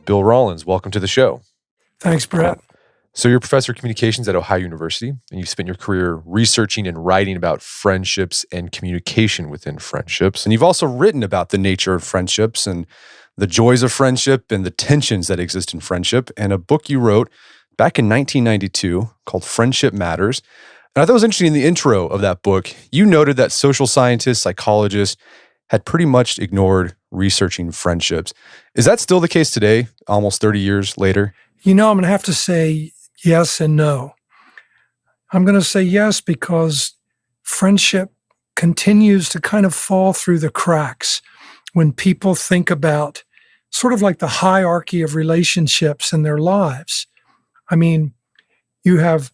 Bill Rawlins, welcome to the show. Thanks, Brett. So you're a professor of communications at Ohio University, and you've spent your career researching and writing about friendships and communication within friendships. And you've also written about the nature of friendships and the joys of friendship and the tensions that exist in friendship. And a book you wrote back in 1992 called Friendship Matters. And I thought it was interesting in the intro of that book, you noted that social scientists, psychologists had pretty much ignored researching friendships. Is that still the case today, almost 30 years later? I'm going to have to say yes and no. I'm going to say yes because friendship continues to kind of fall through the cracks when people think about sort of like the hierarchy of relationships in their lives. I mean, you have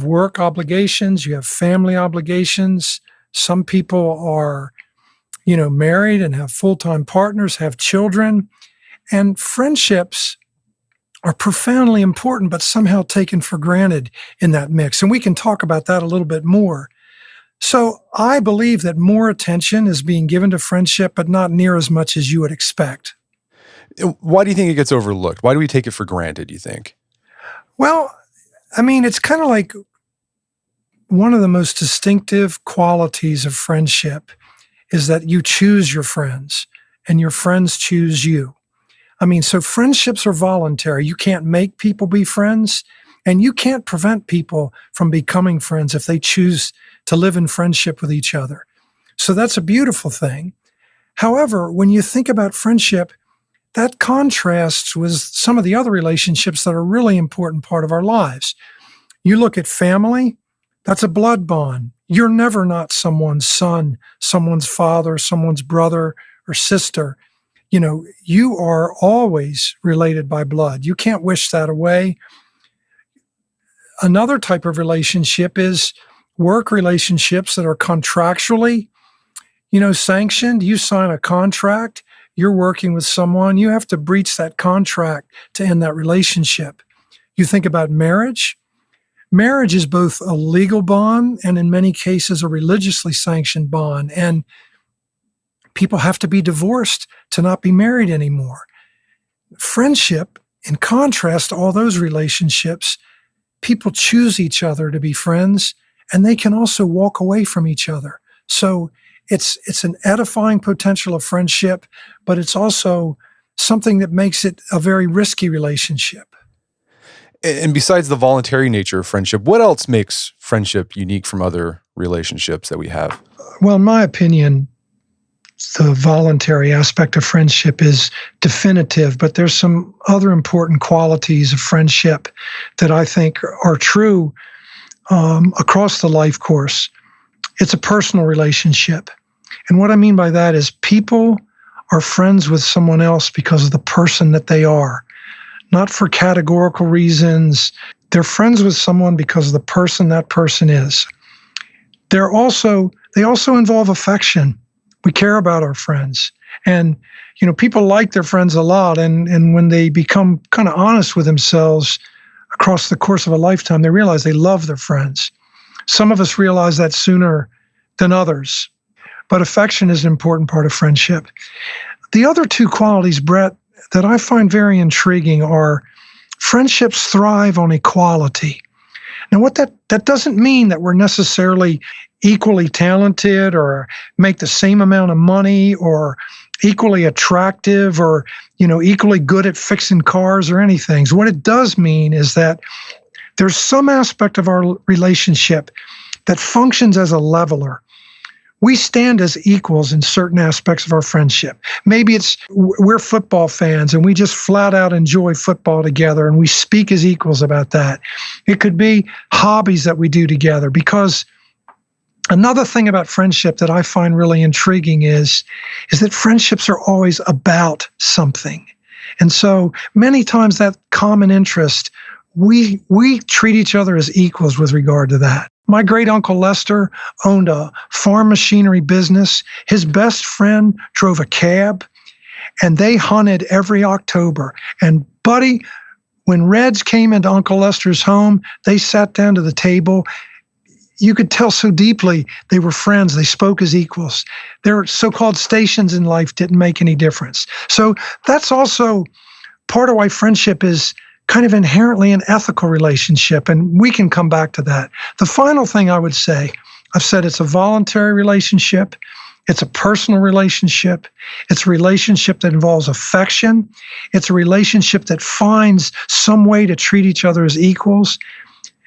work obligations, you have family obligations. Some people are, married and have full-time partners, have children, and friendships are profoundly important, but somehow taken for granted in that mix. And we can talk about that a little bit more. So I believe that more attention is being given to friendship, but not near as much as you would expect. Why do you think it gets overlooked? Why do we take it for granted, do you think? Well, I mean, it's kind of like one of the most distinctive qualities of friendship is that you choose your friends and your friends choose you. I mean, so friendships are voluntary. You can't make people be friends, and you can't prevent people from becoming friends if they choose to live in friendship with each other. So that's a beautiful thing. However, when you think about friendship, that contrasts with some of the other relationships that are a really important part of our lives. You look at family, that's a blood bond. You're never not someone's son, someone's father, someone's brother or sister. You are always related by blood. You can't wish that away. Another type of relationship is work relationships that are contractually, sanctioned. You sign a contract, you're working with someone, you have to breach that contract to end that relationship. You think about marriage. Marriage is both a legal bond and in many cases a religiously sanctioned bond. And people have to be divorced to not be married anymore. Friendship, in contrast to all those relationships, people choose each other to be friends, and they can also walk away from each other. So it's an edifying potential of friendship, but it's also something that makes it a very risky relationship. And besides the voluntary nature of friendship, what else makes friendship unique from other relationships that we have? Well, in my opinion, the voluntary aspect of friendship is definitive, but there's some other important qualities of friendship that I think are true across the life course. It's a personal relationship. And what I mean by that is people are friends with someone else because of the person that they are, not for categorical reasons. They're friends with someone because of the person that person is. They also involve affection. We care about our friends. And, people like their friends a lot. And when they become kind of honest with themselves across the course of a lifetime, they realize they love their friends. Some of us realize that sooner than others. But affection is an important part of friendship. The other two qualities, Brett, that I find very intriguing are friendships thrive on equality. Now, what that doesn't mean that we're necessarily equally talented or make the same amount of money or equally attractive or, equally good at fixing cars or anything. So what it does mean is that there's some aspect of our relationship that functions as a leveler. We stand as equals in certain aspects of our friendship. Maybe we're football fans and we just flat out enjoy football together and we speak as equals about that. It could be hobbies that we do together, because another thing about friendship that I find really intriguing is that friendships are always about something. And so many times that common interest, we treat each other as equals with regard to that. My great uncle Lester owned a farm machinery business. His best friend drove a cab, and they hunted every October. And buddy, when Reds came into Uncle Lester's home, they sat down to the table. You could tell so deeply they were friends. They spoke as equals. Their so-called stations in life didn't make any difference. So that's also part of why friendship is kind of inherently an ethical relationship, and we can come back to that. The final thing I would say, I've said it's a voluntary relationship, it's a personal relationship, it's a relationship that involves affection, it's a relationship that finds some way to treat each other as equals,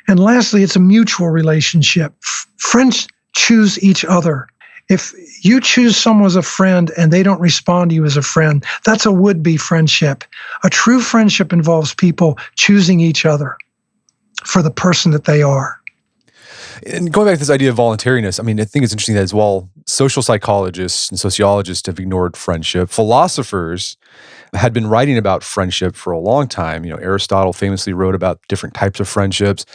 and lastly, it's a mutual relationship. Friends choose each other. If you choose someone as a friend and they don't respond to you as a friend, that's a would-be friendship. A true friendship involves people choosing each other for the person that they are. And going back to this idea of voluntariness, I mean, I think it's interesting that as well, social psychologists and sociologists have ignored friendship. Philosophers had been writing about friendship for a long time. Aristotle famously wrote about different types of friendships.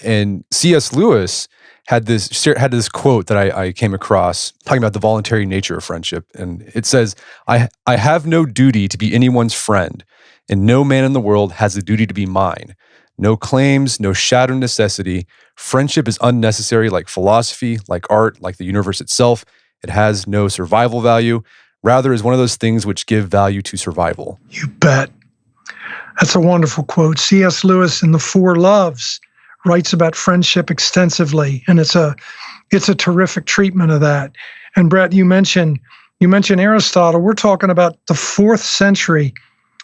And C.S. Lewis had this quote that I came across talking about the voluntary nature of friendship. And it says, I have no duty to be anyone's friend, and no man in the world has a duty to be mine. No claims, no shadow necessity. Friendship is unnecessary like philosophy, like art, like the universe itself. It has no survival value. Rather is one of those things which give value to survival. You bet. That's a wonderful quote. C.S. Lewis in The Four Loves writes about friendship extensively, and it's a terrific treatment of that. And Brett, you mentioned Aristotle. We're talking about the 4th century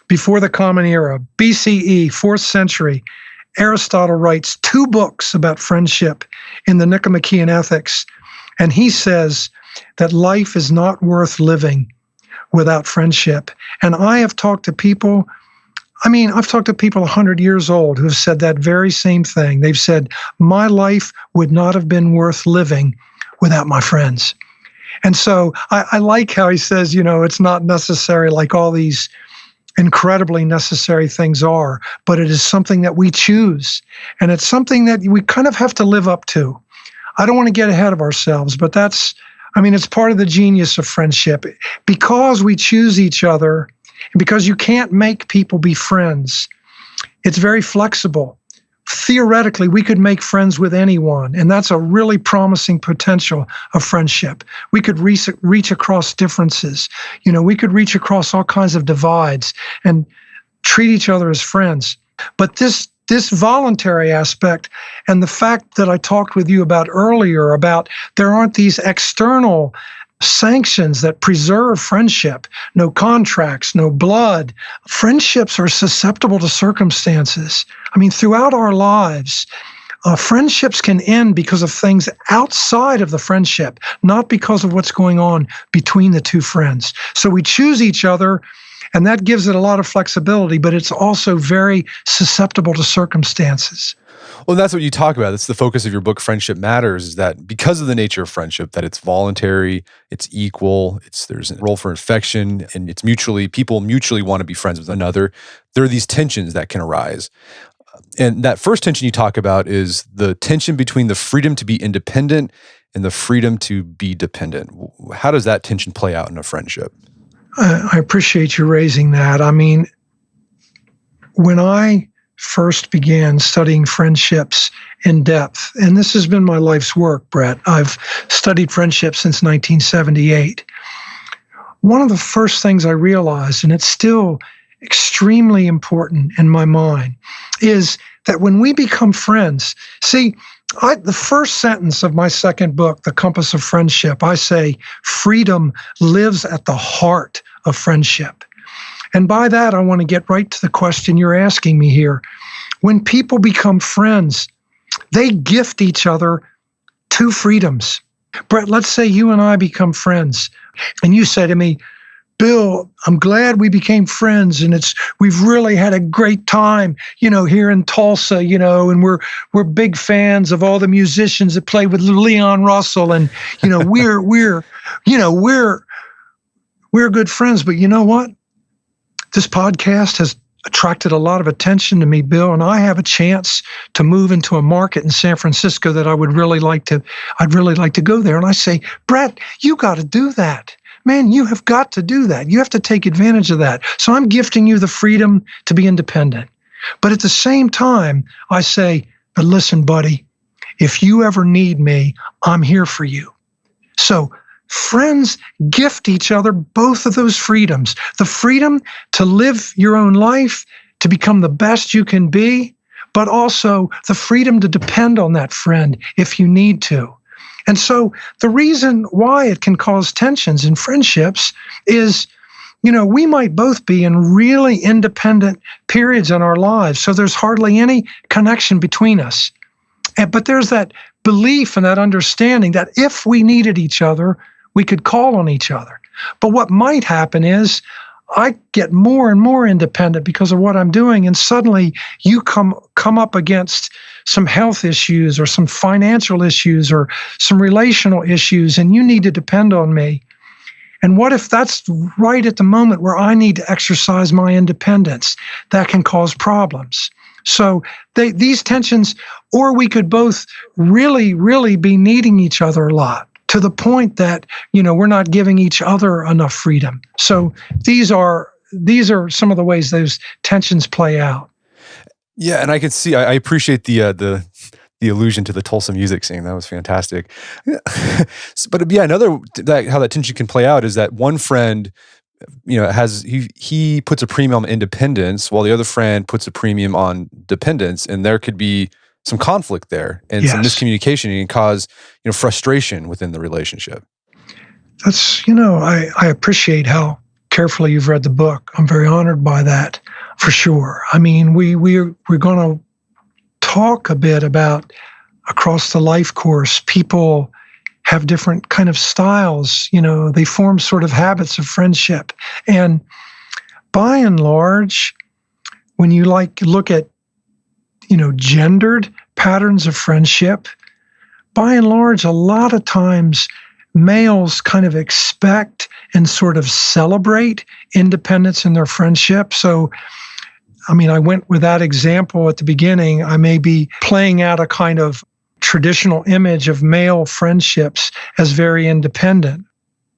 before the Common Era, BCE, 4th century. Aristotle writes 2 books about friendship in the Nicomachean Ethics, and he says that life is not worth living without friendship. And I've talked to people 100 years old who have said that very same thing. They've said, my life would not have been worth living without my friends. And so I like how he says, it's not necessary like all these incredibly necessary things are, but it is something that we choose. And it's something that we kind of have to live up to. I don't want to get ahead of ourselves, but it's part of the genius of friendship. Because we choose each other, and because you can't make people be friends, it's very flexible. Theoretically, we could make friends with anyone, and that's a really promising potential of friendship. We could reach across differences. We could reach across all kinds of divides and treat each other as friends. But this voluntary aspect and the fact that I talked with you about earlier about there aren't these external sanctions that preserve friendship, no contracts, no blood. Friendships are susceptible to circumstances. Throughout our lives, friendships can end because of things outside of the friendship, not because of what's going on between the two friends. So we choose each other, and that gives it a lot of flexibility, but it's also very susceptible to circumstances. Well, that's what you talk about. That's the focus of your book, Friendship Matters, is that because of the nature of friendship, that it's voluntary, it's equal, there's a role for affection, and people mutually want to be friends with another. There are these tensions that can arise. And that first tension you talk about is the tension between the freedom to be independent and the freedom to be dependent. How does that tension play out in a friendship? I appreciate you raising that. When I first began studying friendships in depth, and this has been my life's work, Brett. I've studied friendship since 1978. One of the first things I realized, and it's still extremely important in my mind, is that when we become friends, the first sentence of my second book, The Compass of Friendship, I say, freedom lives at the heart of friendship. And by that, I want to get right to the question you're asking me here. When people become friends, they gift each other 2 freedoms. Brett, let's say you and I become friends, and you say to me, Bill, I'm glad we became friends, and we've really had a great time, here in Tulsa, and we're big fans of all the musicians that play with Leon Russell, and we're good friends. But you know what? This podcast has attracted a lot of attention to me, Bill, and I have a chance to move into a market in San Francisco that I'd really like to go there. And I say, Brett, you got to do that. Man, you have got to do that. You have to take advantage of that. So I'm gifting you the freedom to be independent. But at the same time, I say, but listen, buddy, if you ever need me, I'm here for you. So friends gift each other both of those freedoms. The freedom to live your own life, to become the best you can be, but also the freedom to depend on that friend if you need to. And so the reason why it can cause tensions in friendships is, we might both be in really independent periods in our lives, so there's hardly any connection between us. But there's that belief and that understanding that if we needed each other, we could call on each other. But what might happen is I get more and more independent because of what I'm doing, and suddenly you come up against some health issues or some financial issues or some relational issues, and you need to depend on me. And what if that's right at the moment where I need to exercise my independence? That can cause problems. So these tensions, or we could both really, really be needing each other a lot to the point that, we're not giving each other enough freedom. So these are some of the ways those tensions play out. Yeah, and I could see. I appreciate the allusion to the Tulsa music scene. That was fantastic. But yeah, how that tension can play out is that one friend, he puts a premium on independence, while the other friend puts a premium on dependence, and there could be some conflict there and some miscommunication, and can cause frustration within the relationship. That's I appreciate how carefully you've read the book. I'm very honored by that, for sure. I mean, we're going to talk a bit about across the life course. People have different kind of styles. They form sort of habits of friendship, and by and large, when you look at gendered patterns of friendship, by and large, a lot of times males kind of expect and sort of celebrate independence in their friendship. So, I went with that example at the beginning. I may be playing out a kind of traditional image of male friendships as very independent.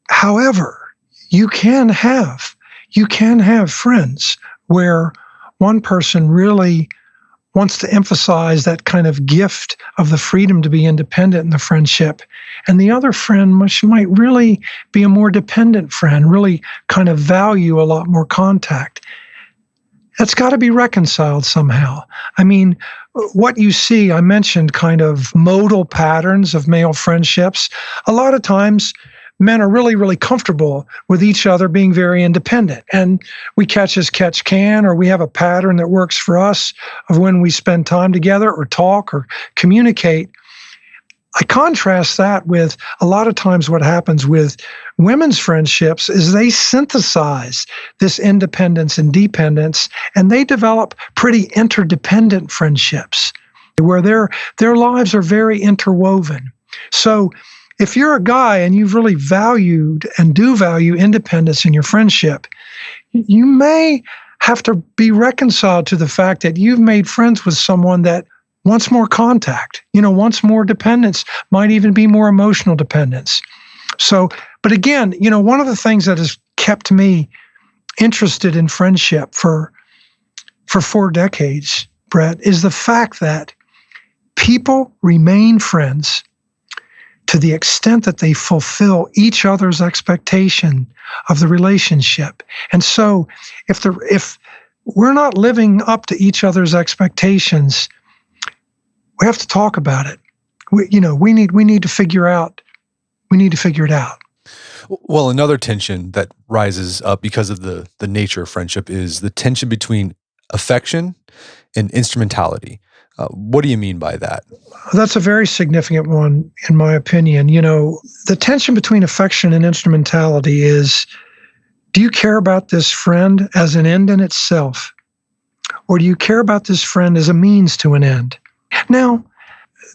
However, you can have friends where one person really wants to emphasize that kind of gift of the freedom to be independent in the friendship. And the other friend might really be a more dependent friend, really kind of value a lot more contact. That's got to be reconciled somehow. What you see, I mentioned kind of modal patterns of male friendships. A lot of times, men are really, really comfortable with each other being very independent. And we catch as catch can, or we have a pattern that works for us of when we spend time together or talk or communicate. I contrast that with a lot of times what happens with women's friendships is they synthesize this independence and dependence, and they develop pretty interdependent friendships where their lives are very interwoven. So if you're a guy and you've really valued and do value independence in your friendship, you may have to be reconciled to the fact that you've made friends with someone that wants more contact, wants more dependence, might even be more emotional dependence. So, but again, one of the things that has kept me interested in friendship for 4 decades, Brett, is the fact that people remain friends to the extent that they fulfill each other's expectation of the relationship. And so if we're not living up to each other's expectations, we have to talk about it. We need to figure it out. Well, another tension that rises up because of the nature of friendship is the tension between affection and instrumentality. What do you mean by that? That's a very significant one, in my opinion. The tension between affection and instrumentality is, do you care about this friend as an end in itself? Or do you care about this friend as a means to an end? Now,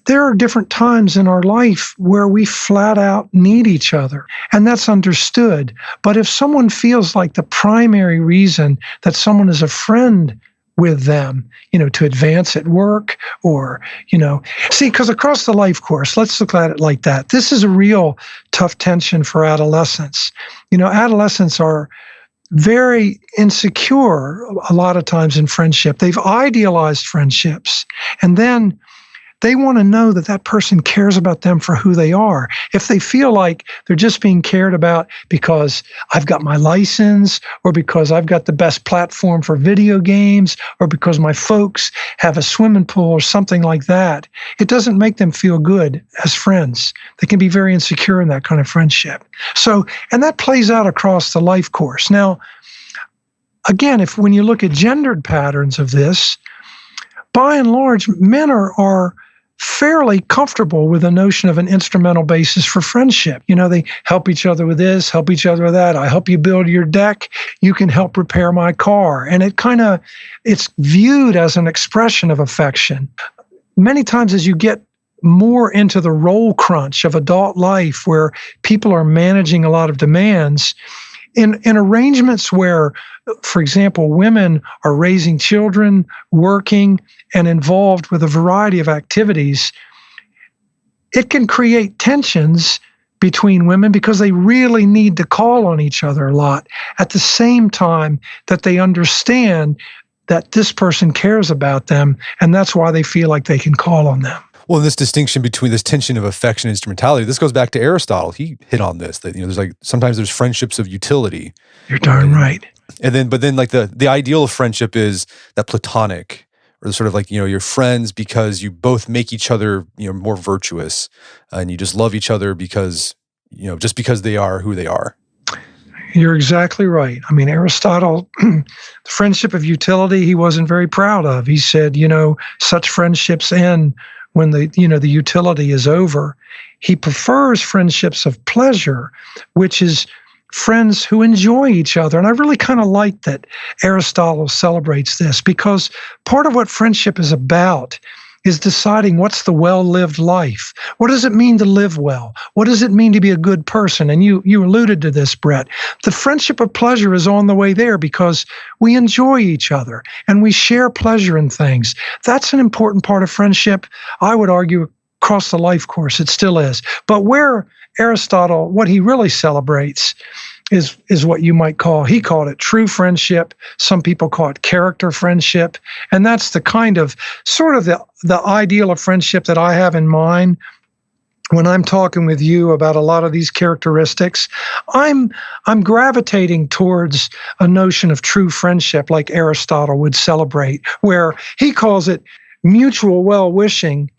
there are different times in our life where we flat out need each other, and that's understood. But if someone feels like the primary reason that someone is a friend with them, to advance at work or, because across the life course, let's look at it like that. This is a real tough tension for adolescents. Adolescents are very insecure a lot of times in friendship. They've idealized friendships, and then they want to know that that person cares about them for who they are. If they feel like they're just being cared about because I've got my license, or because I've got the best platform for video games, or because my folks have a swimming pool or something like that, it doesn't make them feel good as friends. They can be very insecure in that kind of friendship. So, and that plays out across the life course. Now, again, when you look at gendered patterns of this, by and large, men are fairly comfortable with the notion of an instrumental basis for friendship. They help each other with this, help each other with that. I help you build your deck. You can help repair my car. And it's viewed as an expression of affection. Many times as you get more into the role crunch of adult life, where people are managing a lot of demands, in arrangements where, for example, women are raising children, working, and involved with a variety of activities, it can create tensions between women because they really need to call on each other a lot, at the same time that they understand that this person cares about them, and that's why they feel like they can call on them. Well, this distinction between this tension of affection and instrumentality, this goes back to Aristotle. He hit on this, that there's sometimes there's friendships of utility. You're darn right. And then the ideal of friendship is that platonic, or sort of you're friends because you both make each other more virtuous, and you just love each other because just because they are who they are. You're exactly right. I mean, Aristotle, the friendship of utility, he wasn't very proud of. He said, such friendships end when the utility is over. He prefers friendships of pleasure, which is friends who enjoy each other. And I really kind of like that Aristotle celebrates this, because part of what friendship is about is deciding what's the well-lived life. What does it mean to live well? What does it mean to be a good person? And you alluded to this, Brett. The friendship of pleasure is on the way there because we enjoy each other and we share pleasure in things. That's an important part of friendship. I would argue across the life course, it still is. But where Aristotle, what he really celebrates is what you might call, he called it true friendship. Some people call it character friendship. And that's the kind of sort of the ideal of friendship that I have in mind when I'm talking with you about a lot of these characteristics. I'm gravitating towards a notion of true friendship like Aristotle would celebrate, where he calls it mutual well-wishing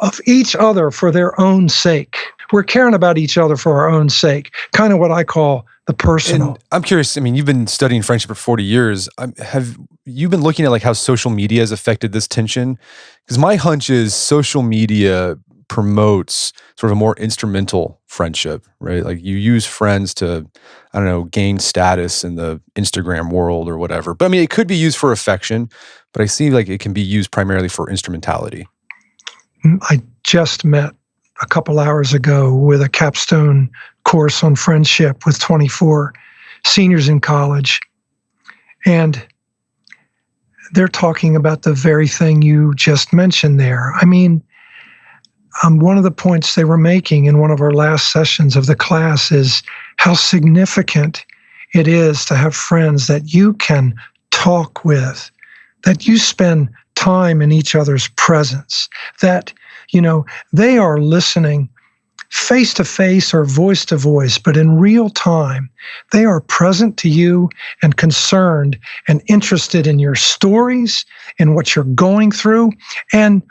of each other for their own sake. We're caring about each other for our own sake, kind of what I call the personal. And I'm curious, you've been studying friendship for 40 years. Have you been looking at how social media has affected this tension? Because my hunch is social media promotes sort of a more instrumental friendship, right? You use friends to, I don't know, gain status in the Instagram world or whatever. But it could be used for affection, but I see it can be used primarily for instrumentality. I just met a couple hours ago with a capstone course on friendship with 24 seniors in college. And they're talking about the very thing you just mentioned there. One of the points they were making in one of our last sessions of the class is how significant it is to have friends that you can talk with, that you spend time in each other's presence, that they are listening face to face or voice to voice, but in real time, they are present to you and concerned and interested in your stories and what you're going through. And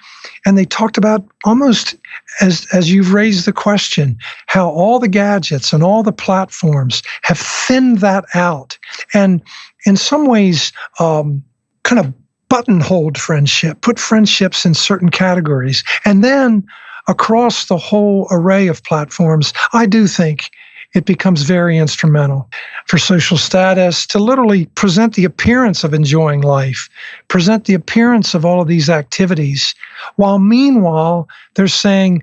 they talked about, almost as you've raised the question, how all the gadgets and all the platforms have thinned that out. And in some ways, kind of buttonholed friendship, put friendships in certain categories. And then across the whole array of platforms, I do think it becomes very instrumental for social status to literally present the appearance of enjoying life, present the appearance of all of these activities, while meanwhile they're saying,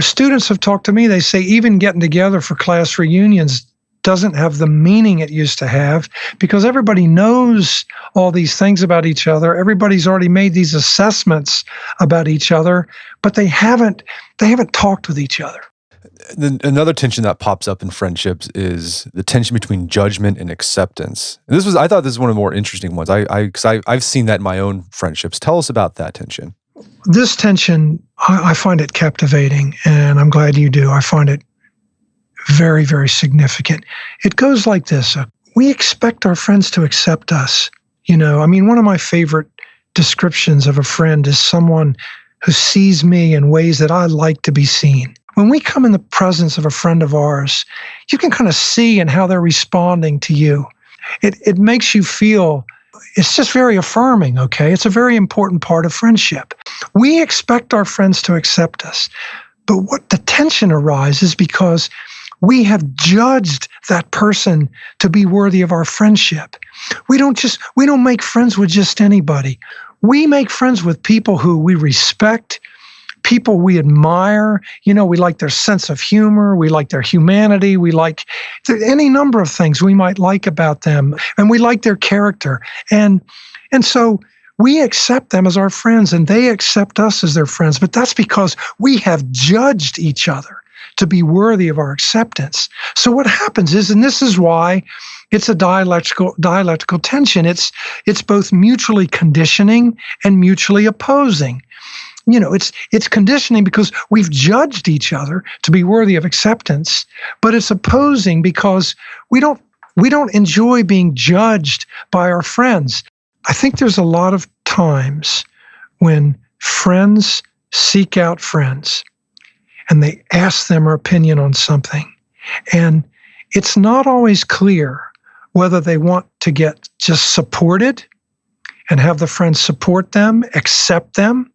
students have talked to me, they say even getting together for class reunions doesn't have the meaning it used to have, because everybody knows all these things about each other. Everybody's already made these assessments about each other, but they haven't talked with each other. Then another tension that pops up in friendships is the tension between judgment and acceptance. And I thought this was one of the more interesting ones. I've seen that in my own friendships. Tell us about that tension. This tension, I find it captivating, and I'm glad you do. I find it very, very significant. It goes like this. We expect our friends to accept us. One of my favorite descriptions of a friend is someone who sees me in ways that I like to be seen. When we come in the presence of a friend of ours, you can kind of see in how they're responding to you. It makes you feel, it's just very affirming, okay? It's a very important part of friendship. We expect our friends to accept us, but what the tension arises because we have judged that person to be worthy of our friendship. We don't make friends with just anybody. We make friends with people who we respect, people we admire. We like their sense of humor. We like their humanity. We like any number of things we might like about them, and we like their character. And so we accept them as our friends, and they accept us as their friends. But that's because we have judged each other to be worthy of our acceptance. So what happens is, and this is why it's a dialectical tension. It's both mutually conditioning and mutually opposing. It's conditioning because we've judged each other to be worthy of acceptance, but it's opposing because we don't enjoy being judged by our friends. I think there's a lot of times when friends seek out friends and they ask them their opinion on something, and it's not always clear whether they want to get just supported and have the friends support them, accept them,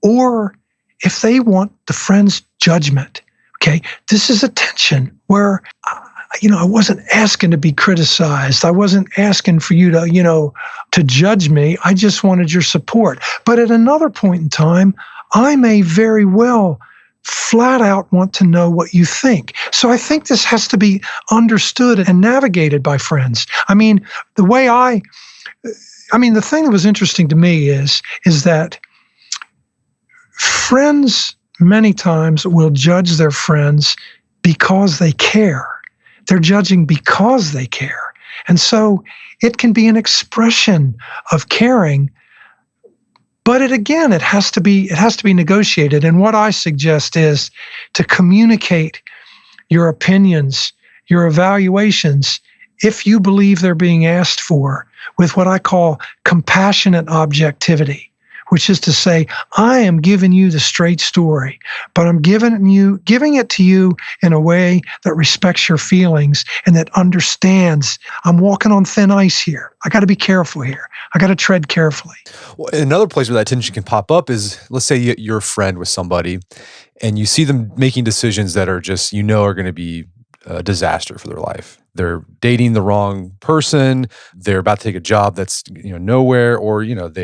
or if they want the friend's judgment. Okay, this is a tension where, I wasn't asking to be criticized. I wasn't asking for you to judge me. I just wanted your support. But at another point in time, I may very well flat out want to know what you think. So I think this has to be understood and navigated by friends. The thing that was interesting to me is that friends many times will judge their friends because they care. They're judging because they care. And so it can be an expression of caring, but it has to be negotiated. And what I suggest is to communicate your opinions, your evaluations, if you believe they're being asked for, with what I call compassionate objectivity, which is to say, I am giving you the straight story, but I'm giving it to you in a way that respects your feelings and that understands I'm walking on thin ice here. I got to be careful here. I got to tread carefully. Well, another place where that tension can pop up is, let's say you're a friend with somebody and you see them making decisions that are just, are going to be a disaster for their life. They're dating the wrong person. They're about to take a job that's nowhere, or they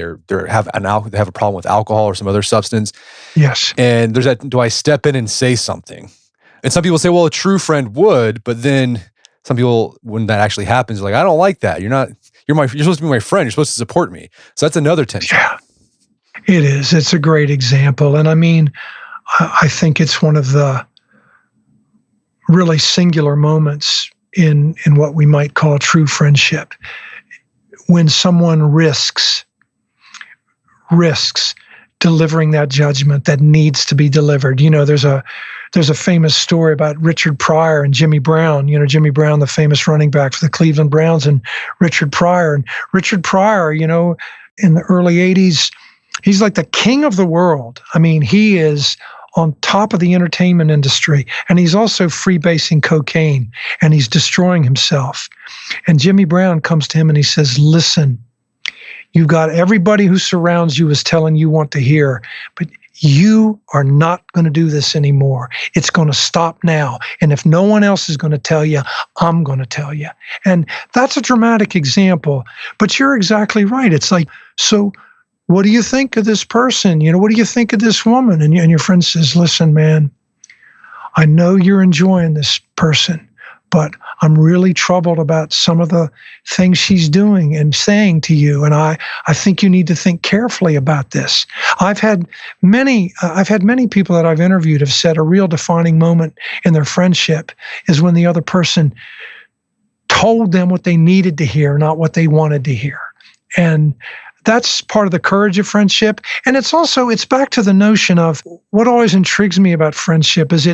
have a problem with alcohol or some other substance. Yes. And there's that. Do I step in and say something? And some people say, well, a true friend would, but then some people, when that actually happens, are like, I don't like that. You're supposed to be my friend. You're supposed to support me. So that's another tension. Yeah, it is. It's a great example, and I think it's one of the really singular moments in what we might call true friendship, when someone risks delivering that judgment that needs to be delivered. There's a famous story about Richard Pryor and Jimmy Brown. Jimmy Brown, the famous running back for the Cleveland Browns, and Richard Pryor. And Richard Pryor, in the early 80s, he's like the king of the world. He is on top of the entertainment industry, and he's also freebasing cocaine, and he's destroying himself. And Jimmy Brown comes to him and he says, listen, you've got everybody who surrounds you is telling you what to hear, but you are not going to do this anymore. It's going to stop now. And if no one else is going to tell you, I'm going to tell you. And that's a dramatic example, but you're exactly right. It's like, so what do you think of this person? What do you think of this woman? And your friend says, listen, man, I know you're enjoying this person, but I'm really troubled about some of the things she's doing and saying to you. And I think you need to think carefully about this. I've had many people that I've interviewed have said a real defining moment in their friendship is when the other person told them what they needed to hear, not what they wanted to hear. And That's part of the courage of friendship. And it's back to the notion of what always intrigues me about friendship is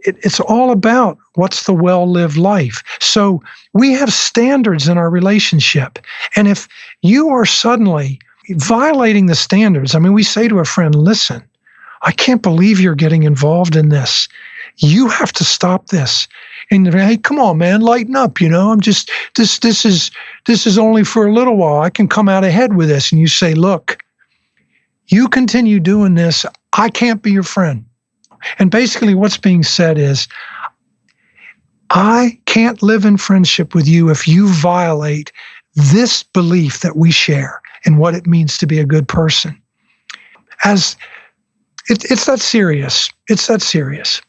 it's all about what's the well-lived life. So we have standards in our relationship. And if you are suddenly violating the standards, I mean, we say to a friend, listen, I can't believe you're getting involved in this. You have to stop this. And hey, come on, man, lighten up. I'm just this is only for a little while. I can come out ahead with this. And you say, look, you continue doing this, I can't be your friend. And basically what's being said is, I can't live in friendship with you if you violate this belief that we share and what it means to be a good person. It's that serious. It's that serious.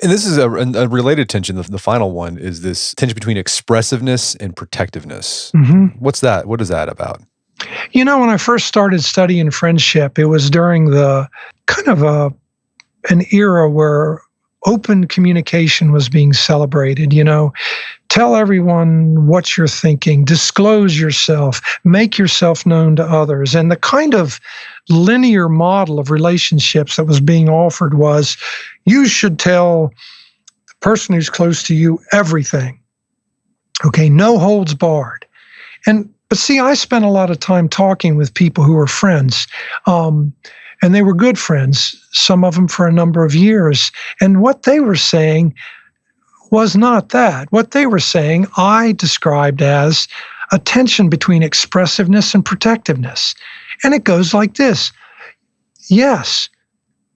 And this is a related tension. The final one is this tension between expressiveness and protectiveness. Mm-hmm. What's that? What is that about? When I first started studying friendship, it was during the kind of an era where open communication was being celebrated. Tell everyone what you're thinking, disclose yourself, make yourself known to others. And the kind of linear model of relationships that was being offered was, you should tell the person who's close to you everything. Okay, no holds barred. But see, I spent a lot of time talking with people who were friends, and they were good friends, some of them for a number of years. And what they were saying was not that. What they were saying, I described as a tension between expressiveness and protectiveness. And it goes like this. Yes,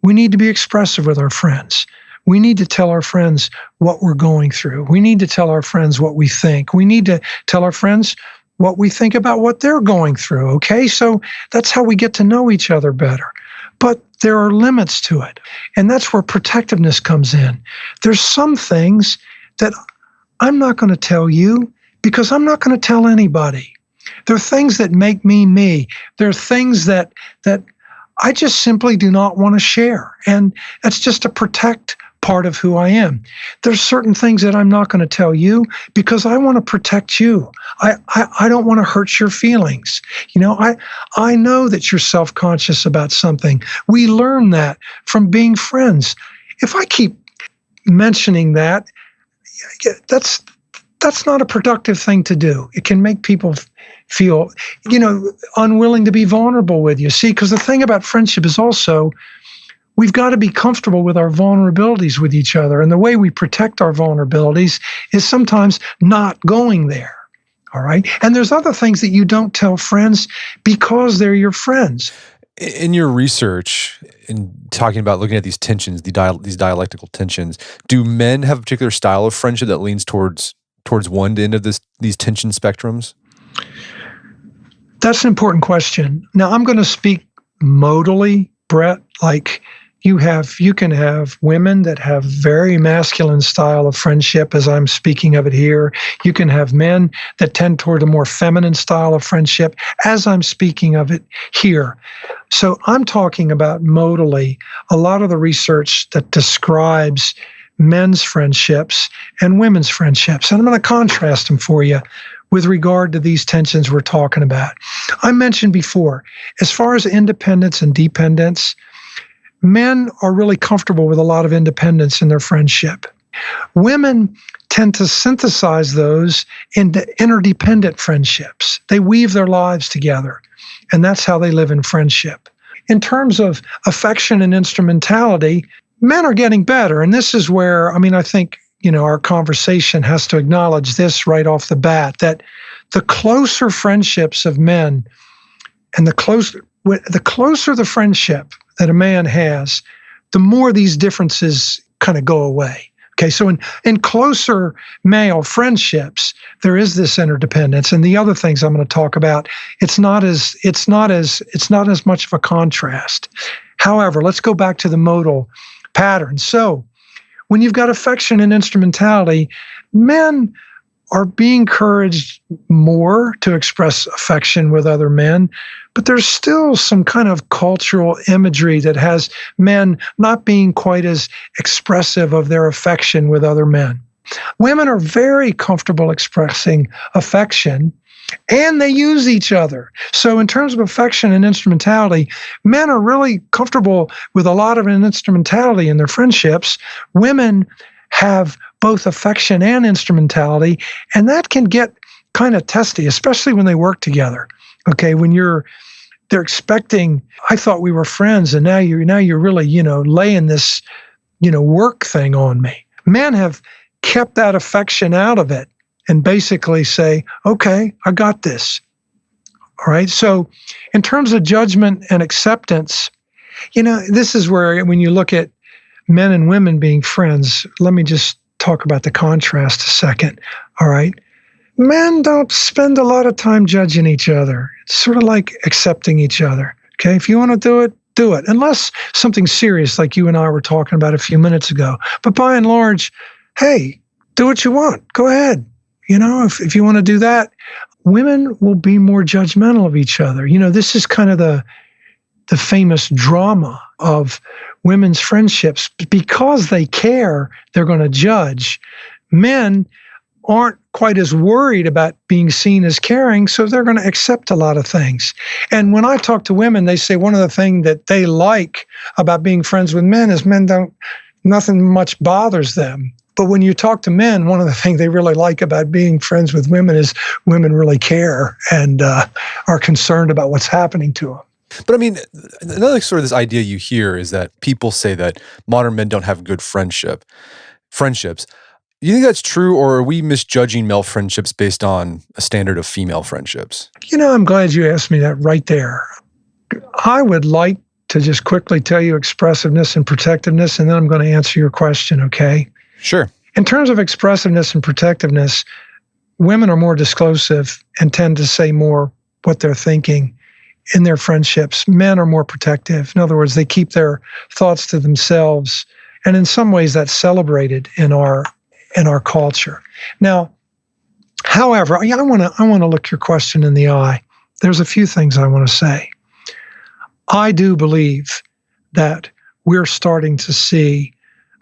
we need to be expressive with our friends. We need to tell our friends what we're going through. We need to tell our friends what we think. We need to tell our friends what we think about what they're going through, okay? So that's how we get to know each other better. But there are limits to it. And that's where protectiveness comes in. There's some things that I'm not going to tell you because I'm not going to tell anybody. There are things that make me me. There are things that I just simply do not want to share. And that's just to protect part of who I am. There's certain things that I'm not going to tell you because I want to protect you. I don't want to hurt your feelings. I know that you're self-conscious about something. We learn that from being friends. If I keep mentioning that, that's not a productive thing to do. It can make people feel, unwilling to be vulnerable with you. See, because the thing about friendship is also, we've got to be comfortable with our vulnerabilities with each other. And the way we protect our vulnerabilities is sometimes not going there. All right. And there's other things that you don't tell friends because they're your friends. In your research, in talking about looking at these tensions, these dialectical tensions, do men have a particular style of friendship that leans towards one end of these tension spectrums? That's an important question. Now, I'm going to speak modally, Brett, like you can have women that have very masculine style of friendship as I'm speaking of it here. You can have men that tend toward a more feminine style of friendship as I'm speaking of it here. So I'm talking about modally a lot of the research that describes men's friendships and women's friendships. And I'm going to contrast them for you with regard to these tensions we're talking about. I mentioned before, as far as independence and dependence, men are really comfortable with a lot of independence in their friendship. Women tend to synthesize those into interdependent friendships. They weave their lives together, and that's how they live in friendship. In terms of affection and instrumentality, men are getting better, and this is where, I think, our conversation has to acknowledge this right off the bat, that the closer friendships of men and the closer the friendship that a man has, the more these differences kind of go away. Okay, so in closer male friendships, there is this interdependence, and the other things I'm going to talk about, it's not as much of a contrast. However, let's go back to the modal pattern. So, when you've got affection and instrumentality, men are being encouraged more to express affection with other men, but there's still some kind of cultural imagery that has men not being quite as expressive of their affection with other men. Women are very comfortable expressing affection, and they use each other. So in terms of affection and instrumentality, men are really comfortable with a lot of an instrumentality in their friendships. Women have both affection and instrumentality, and that can get kind of testy, especially when they work together. Okay, when they're expecting, I thought we were friends, and now you're really, laying this, work thing on me. Men have kept that affection out of it and basically say, okay, I got this. All right. So in terms of judgment and acceptance, this is where when you look at men and women being friends, let me just talk about the contrast a second. All right. Men don't spend a lot of time judging each other. It's sort of like accepting each other. Okay. If you want to do it, do it. Unless something serious like you and I were talking about a few minutes ago. But by and large, hey, do what you want. Go ahead. If you want to do that, women will be more judgmental of each other. This is kind of the famous drama of women's friendships. Because they care, they're going to judge. Men aren't quite as worried about being seen as caring, so they're going to accept a lot of things. And when I talk to women, they say one of the things that they like about being friends with men is nothing much bothers them. But when you talk to men, one of the things they really like about being friends with women is women really care and are concerned about what's happening to them. But I mean, another sort of this idea you hear is that people say that modern men don't have good friendships. Do you think that's true, or are we misjudging male friendships based on a standard of female friendships? I'm glad you asked me that right there. I would like to just quickly tell you expressiveness and protectiveness, and then I'm going to answer your question, okay? Sure. In terms of expressiveness and protectiveness, women are more disclosive and tend to say more what they're thinking in their friendships. Men are more protective. In other words, they keep their thoughts to themselves. And in some ways, that's celebrated in our culture. Now, however, I want to look your question in the eye. There's a few things I want to say. I do believe that we're starting to see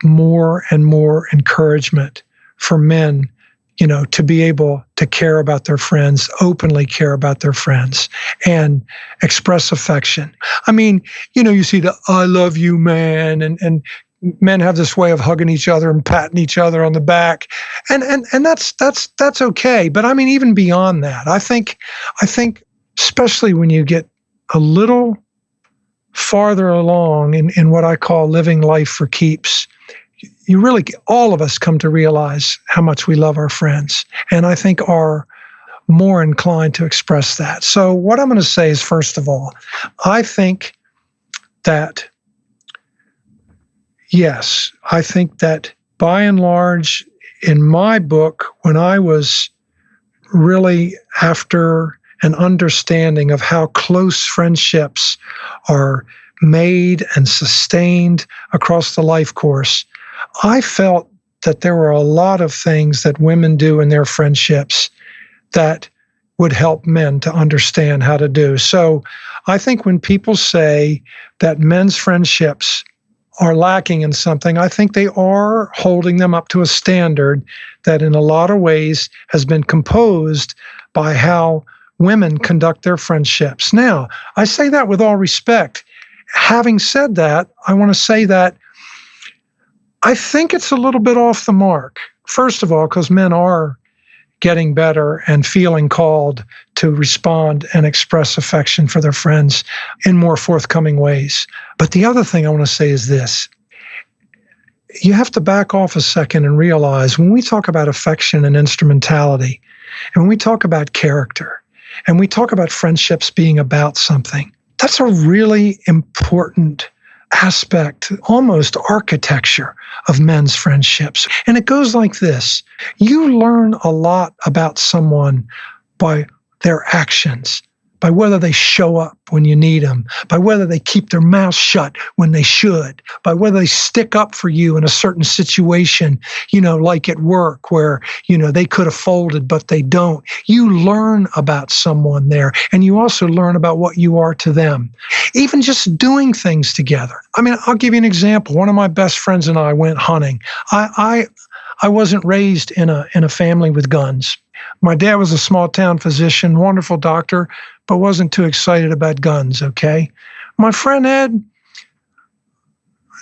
more and more encouragement for men, to be able to care about their friends, openly care about their friends, and express affection. I mean, you see the "I love you, man," and men have this way of hugging each other and patting each other on the back, and that's okay. But I mean, even beyond that, I think, especially when you get a little farther along in what I call living life for keeps, you really, all of us come to realize how much we love our friends, and I think are more inclined to express that. So what I'm going to say is, first of all, I think that, yes, I think that by and large, in my book, when I was really after an understanding of how close friendships are made and sustained across the life course, I felt that there were a lot of things that women do in their friendships that would help men to understand how to do. So I think when people say that men's friendships are lacking in something, I think they are holding them up to a standard that in a lot of ways has been composed by how women conduct their friendships. Now, I say that with all respect. Having said that, I want to say that I think it's a little bit off the mark. First of all, because men are getting better and feeling called to respond and express affection for their friends in more forthcoming ways. But the other thing I want to say is this. You have to back off a second and realize when we talk about affection and instrumentality, and when we talk about character, and we talk about friendships being about something, that's a really important aspect, almost architecture of men's friendships. And it goes like this. You learn a lot about someone by their actions, by whether they show up when you need them, by whether they keep their mouth shut when they should, by whether they stick up for you in a certain situation, like at work where, they could have folded, but they don't. You learn about someone there, and you also learn about what you are to them. Even just doing things together. I mean, I'll give you an example. One of my best friends and I went hunting. I wasn't raised in a family with guns. My dad was a small town physician, wonderful doctor, but wasn't too excited about guns, okay? My friend Ed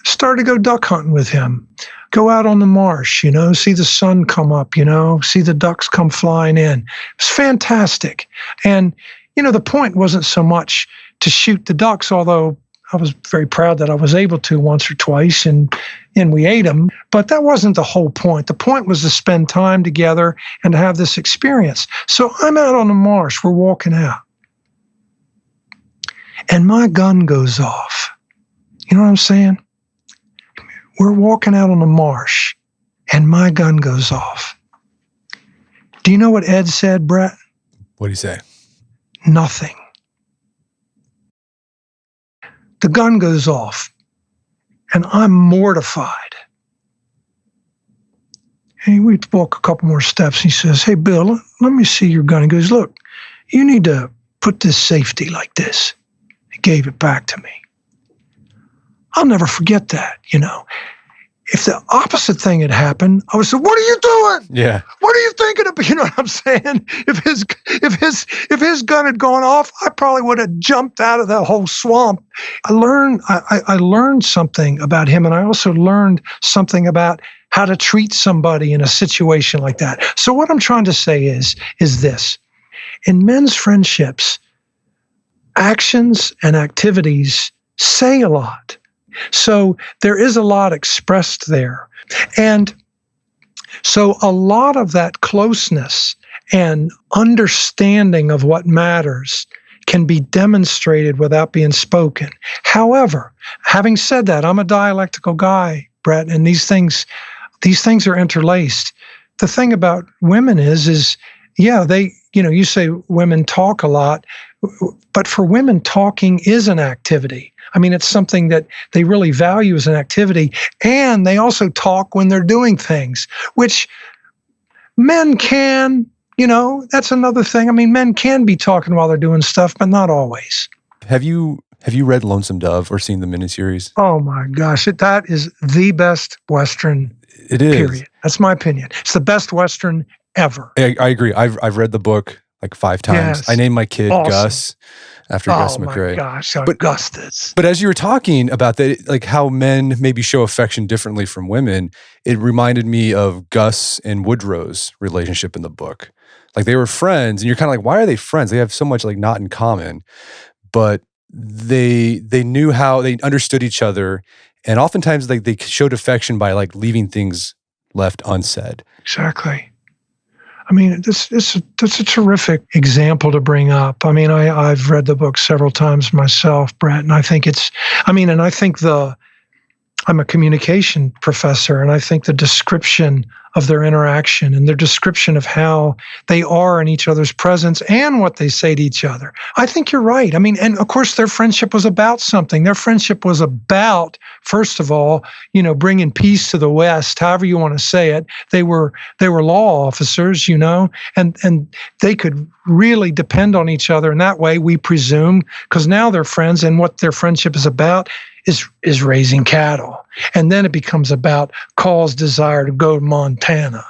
started to go duck hunting with him, go out on the marsh, see the sun come up, see the ducks come flying in. It was fantastic. And, the point wasn't so much to shoot the ducks, although I was very proud that I was able to once or twice, and we ate them. But that wasn't the whole point. The point was to spend time together and to have this experience. So I'm out on the marsh. We're walking out. And my gun goes off. You know what I'm saying? We're walking out on the marsh, and my gun goes off. Do you know what Ed said, Brett? What did he say? Nothing. The gun goes off, and I'm mortified. And we walk a couple more steps. He says, "Hey, Bill, let me see your gun." He goes, "Look, you need to put this safety like this." He gave it back to me. I'll never forget that, If the opposite thing had happened, I would say, "What are you doing? Yeah. What are you thinking of?" You know what I'm saying? If his gun had gone off, I probably would have jumped out of that whole swamp. I learned something about him, and I also learned something about how to treat somebody in a situation like that. So what I'm trying to say is this. In men's friendships, actions and activities say a lot. So there is a lot expressed there. And so a lot of that closeness and understanding of what matters can be demonstrated without being spoken. However, having said that, I'm a dialectical guy, Brett, and these things are interlaced. The thing about women is they, you say women talk a lot, but for women, talking is an activity. I mean, it's something that they really value as an activity, and they also talk when they're doing things, which men can, that's another thing. I mean, men can be talking while they're doing stuff, but not always. Have you read Lonesome Dove or seen the miniseries? Oh my gosh, that is the best Western. It is. Period. That's my opinion. It's the best Western ever. I agree. I've read the book like 5 times. Yes. I named my kid Awesome. Gus after Gus McRae. Oh my gosh, Augustus. But as you were talking about that, like how men maybe show affection differently from women, it reminded me of Gus and Woodrow's relationship in the book. Like they were friends, and you're kind of like, why are they friends? They have so much like not in common, but they knew how, they understood each other, and oftentimes like they showed affection by like leaving things left unsaid. Exactly. I mean, that's a terrific example to bring up. I mean, I've read the book several times myself, Brett, and I think I'm a communication professor, and I think the description of their interaction and their description of how they are in each other's presence and what they say to each other. I think you're right. I mean, and of course, their friendship was about something. Their friendship was about, first of all, bringing peace to the West, however you want to say it. They were law officers, and they could really depend on each other in that way, we presume, because now they're friends, and what their friendship is about is raising cattle. And then it becomes about Carl's desire to go to Montana.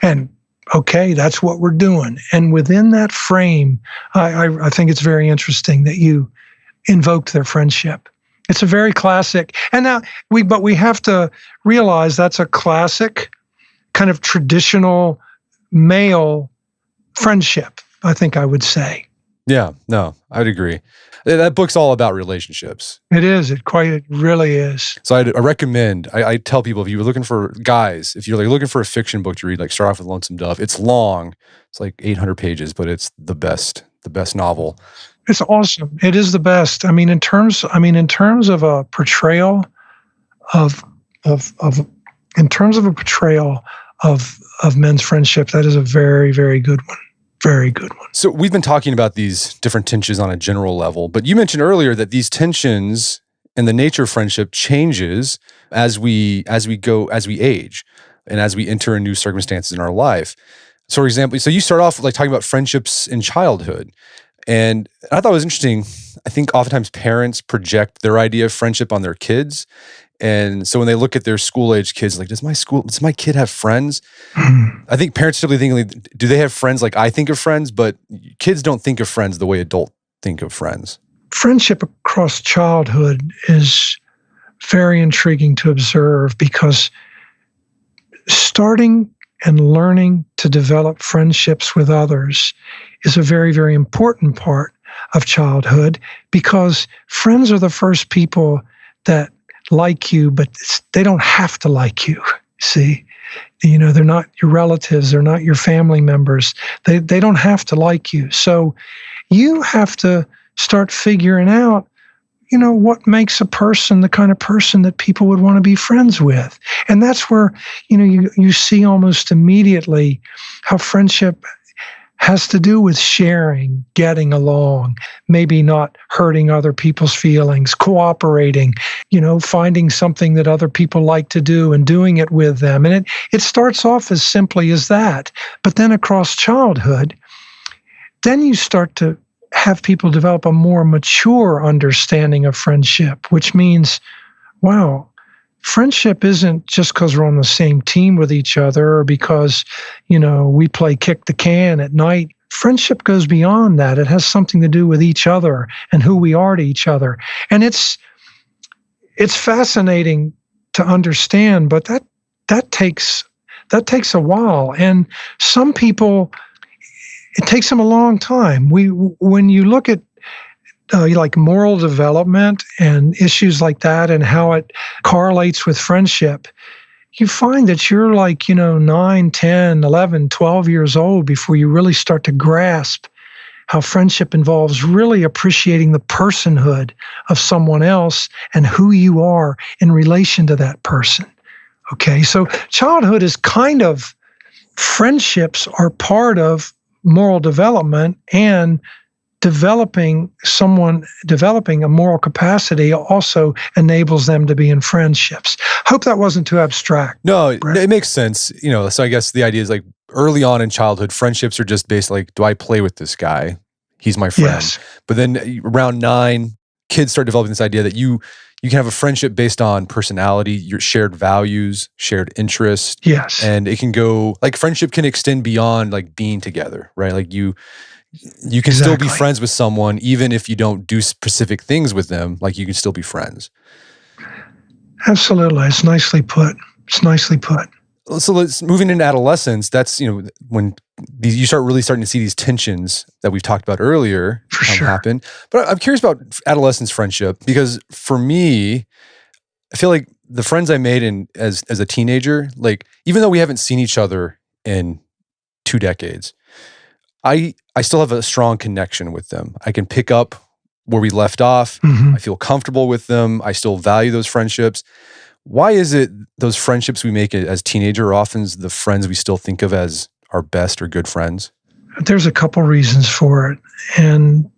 And okay, that's what we're doing. And within that frame, I think it's very interesting that you invoked their friendship. It's a very classic, and now we have to realize that's a classic kind of traditional male friendship, I think I would say. Yeah, no, I'd agree. That book's all about relationships. It is. It really is. So I recommend, I tell people, if you're looking for guys, if you're like looking for a fiction book to read, like start off with Lonesome Dove. It's long. It's like 800 pages, but it's the best novel. It's awesome. It is the best. I mean, in terms of a portrayal of men's friendship, that is a very, very good one. Very good one. So we've been talking about these different tensions on a general level, but you mentioned earlier that these tensions and the nature of friendship changes as we age and as we enter new circumstances in our life. So for example, you start off like talking about friendships in childhood. And I thought it was interesting. I think oftentimes parents project their idea of friendship on their kids. And so when they look at their school-age kids, like, does my kid have friends? I think parents typically think, like, do they have friends like I think of friends? But kids don't think of friends the way adults think of friends. Friendship across childhood is very intriguing to observe because starting and learning to develop friendships with others is a very, very important part of childhood, because friends are the first people that like you, but they don't have to like you. See, they're not your relatives, they're not your family members. They don't have to like you. So you have to start figuring out, what makes a person the kind of person that people would want to be friends with. And that's where, you see almost immediately how friendship has to do with sharing, getting along, maybe not hurting other people's feelings, cooperating, finding something that other people like to do and doing it with them. And it starts off as simply as that. But then across childhood, then you start to have people develop a more mature understanding of friendship, which means, wow, friendship isn't just because we're on the same team with each other or because, we play kick the can at night. Friendship goes beyond that. It has something to do with each other and who we are to each other. And it's fascinating to understand, but that takes a while. And some people, it takes them a long time. When you look at like moral development and issues like that and how it correlates with friendship, you find that you're like, 9, 10, 11, 12 years old before you really start to grasp how friendship involves really appreciating the personhood of someone else and who you are in relation to that person. Okay, so childhood is friendships are part of moral development, and developing a moral capacity also enables them to be in friendships. Hope that wasn't too abstract. No, Brett. It makes sense. So I guess the idea is, like, early on in childhood, friendships are just based like, do I play with this guy? He's my friend. Yes. But then around 9, kids start developing this idea that you can have a friendship based on personality, your shared values, shared interests. Yes. And it can go, like, friendship can extend beyond, like, being together, right? Like you can still be friends with someone even if you don't do specific things with them. Like, you can still be friends. Absolutely. It's nicely put. So moving into adolescence, that's, when you starting to see these tensions that we've talked about earlier For sure. happen. But I'm curious about adolescence friendship, because for me, I feel like the friends I made as a teenager, like, even though we haven't seen each other in 2 decades, I still have a strong connection with them. I can pick up where we left off. Mm-hmm. I feel comfortable with them. I still value those friendships. Why is it those friendships we make as teenager are often the friends we still think of as our best or good friends? There's a couple reasons for it, and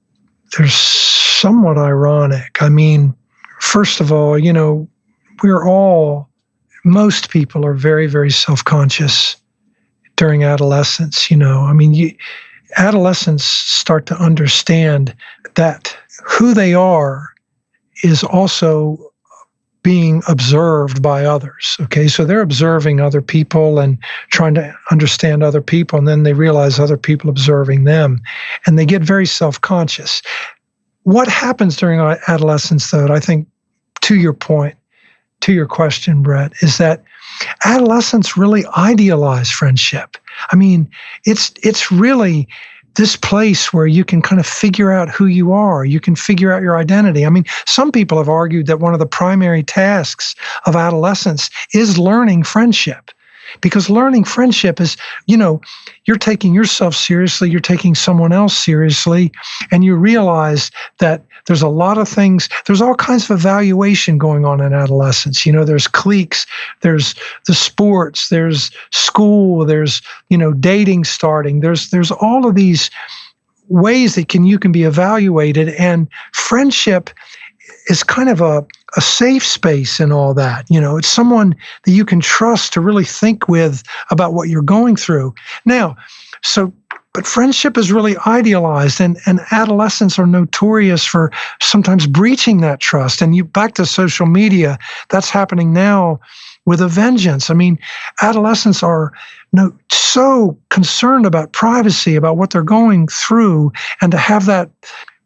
they're somewhat ironic. I mean, first of all, most people are very, very self-conscious during adolescence. Adolescents start to understand that who they are is also being observed by others. Okay, so they're observing other people and trying to understand other people, and then they realize other people observing them, and they get very self-conscious. What happens during adolescence, though, I think, to your point, to your question, Brett, is that adolescents really idealize friendship. I mean, it's really this place where you can kind of figure out who you are. You can figure out your identity. I mean, some people have argued that one of the primary tasks of adolescence is learning friendship. Because learning friendship is, you're taking yourself seriously, you're taking someone else seriously, and you realize that there's a lot of things, there's all kinds of evaluation going on in adolescence. There's cliques, there's the sports, there's school, there's, dating starting. There's all of these ways that you can be evaluated, and friendship is kind of a safe space in all that. It's someone that you can trust to really think with about what you're going through. Now, so But friendship is really idealized, and adolescents are notorious for sometimes breaching that trust. And you back to social media, that's happening now with a vengeance. I mean, adolescents are so concerned about privacy, about what they're going through, and to have that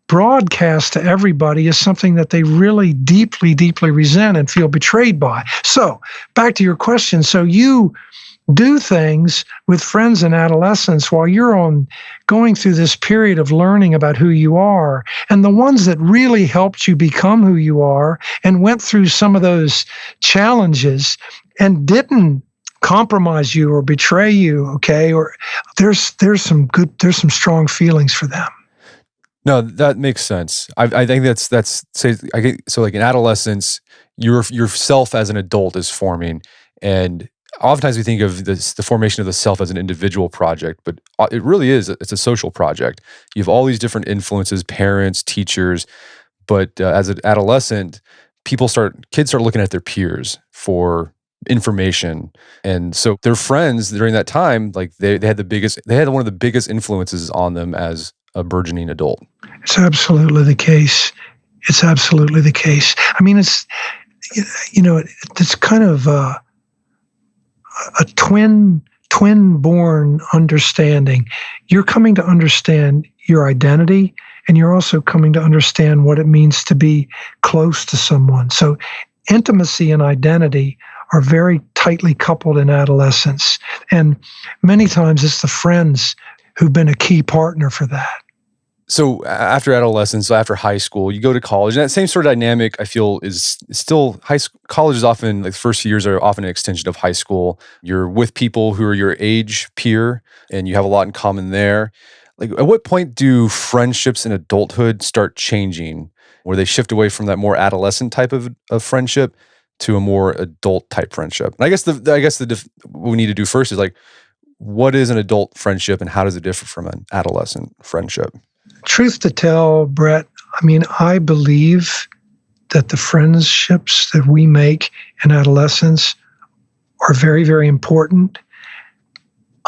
broadcast to everybody is something that they really deeply, deeply resent and feel betrayed by. So, back to your question. So you do things with friends in adolescence while you're going through this period of learning about who you are. And the ones that really helped you become who you are and went through some of those challenges and didn't compromise you or betray you, okay? Or there's some strong feelings for them. No, that makes sense. I think so. Like in adolescence, yourself as an adult is forming, and oftentimes we think of the formation of the self as an individual project, but it really is. It's a social project. You have all these different influences, parents, teachers, but as an adolescent, kids start looking at their peers for information, and so their friends during that time, like they had one of the biggest influences on them as a burgeoning adult. It's absolutely the case. It's absolutely the case. I mean, it's kind of a twin-born understanding. You're coming to understand your identity, and you're also coming to understand what it means to be close to someone. So intimacy and identity are very tightly coupled in adolescence. And many times it's the friends who've been a key partner for that. So after adolescence, after high school, you go to college, and that same sort of dynamic, I feel, is still college is often, like the first few years are often an extension of high school. You're with people who are your age peer, and you have a lot in common there. Like, at what point do friendships in adulthood start changing, where they shift away from that more adolescent type of friendship to a more adult type friendship? And I guess what we need to do first is, like, what is an adult friendship, and how does it differ from an adolescent friendship? Truth to tell, Brett, I mean, I believe that the friendships that we make in adolescence are very, very important.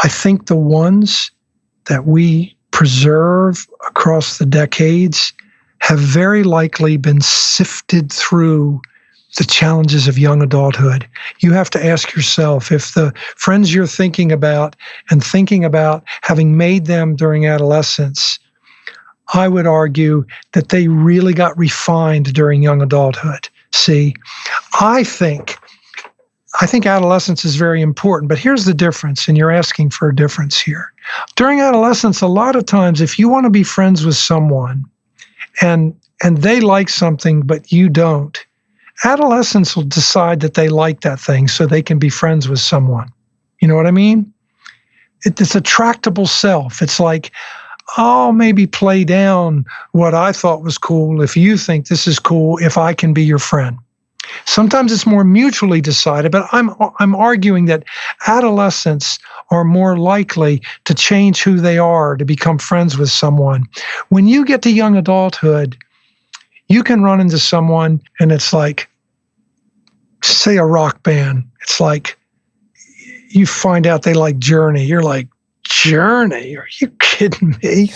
I think the ones that we preserve across the decades have very likely been sifted through the challenges of young adulthood. You have to ask yourself if the friends you're thinking about having made them during adolescence, I would argue that they really got refined during young adulthood. See, I think adolescence is very important, but here's the difference, and you're asking for a difference here. During adolescence, a lot of times, if you want to be friends with someone and they like something but you don't, adolescents will decide that they like that thing so they can be friends with someone. You know what I mean? It's a tractable self. It's like, I'll maybe play down what I thought was cool if you think this is cool, if I can be your friend. Sometimes it's more mutually decided, but I'm arguing that adolescents are more likely to change who they are, to become friends with someone. When you get to young adulthood, you can run into someone and it's like, say a rock band, it's like you find out they like Journey. You're like, Journey? Are you kidding me?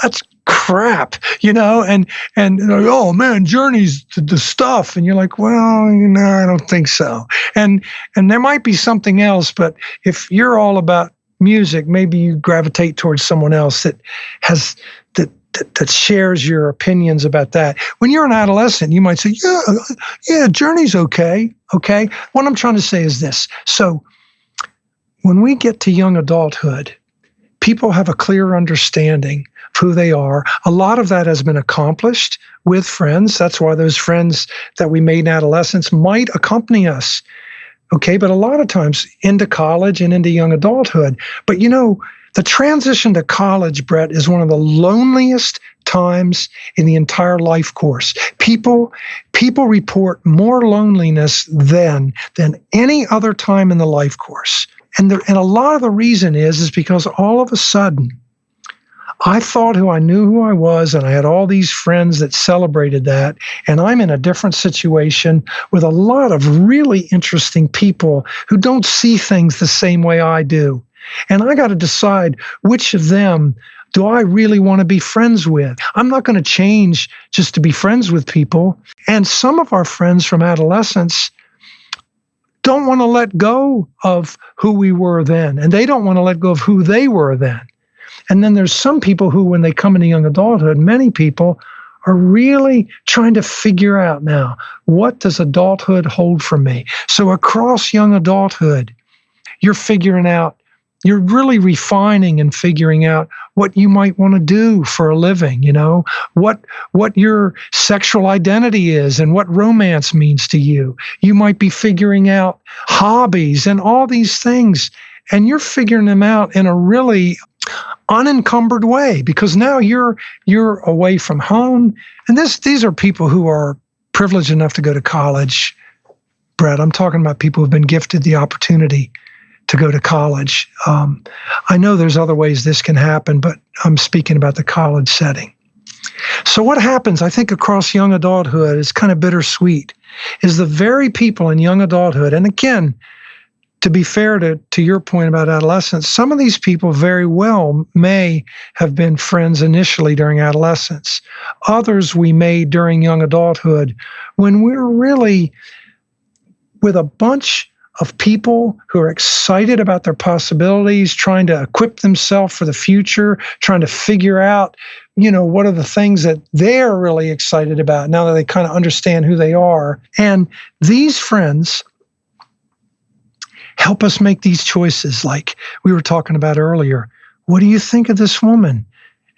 That's crap, And like, oh man, Journey's the stuff. And you're like, well, I don't think so. And there might be something else, but if you're all about music, maybe you gravitate towards someone else that has that shares your opinions about that. When you're an adolescent, you might say, yeah, Journey's okay. Okay. What I'm trying to say is this. So when we get to young adulthood, people have a clear understanding of who they are. A lot of that has been accomplished with friends. That's why those friends that we made in adolescence might accompany us. Okay, but a lot of times into college and into young adulthood. But the transition to college, Brett, is one of the loneliest times in the entire life course. People report more loneliness then than any other time in the life course. And a lot of the reason is because all of a sudden, I thought I knew who I was, and I had all these friends that celebrated that, and I'm in a different situation with a lot of really interesting people who don't see things the same way I do. And I got to decide which of them do I really want to be friends with. I'm not going to change just to be friends with people. And some of our friends from adolescence don't want to let go of who we were then, and they don't want to let go of who they were then. And then there's some people who, when they come into young adulthood, many people are really trying to figure out now, what does adulthood hold for me? So across young adulthood, you're figuring out, you're really refining and figuring out what you might want to do for a living, what your sexual identity is and what romance means to you. You might be figuring out hobbies and all these things, and you're figuring them out in a really unencumbered way, because now you're away from home. And these are people who are privileged enough to go to college. Brett, I'm talking about people who've been gifted the opportunity to go to college. I know there's other ways this can happen, but I'm speaking about the college setting. So what happens, I think, across young adulthood is kind of bittersweet, is the very people in young adulthood, and again, to be fair to your point about adolescence, some of these people very well may have been friends initially during adolescence. Others we made during young adulthood, when we're really with a bunch of people who are excited about their possibilities, trying to equip themselves for the future, trying to figure out, what are the things that they're really excited about now that they kind of understand who they are. And these friends help us make these choices, like we were talking about earlier. What do you think of this woman?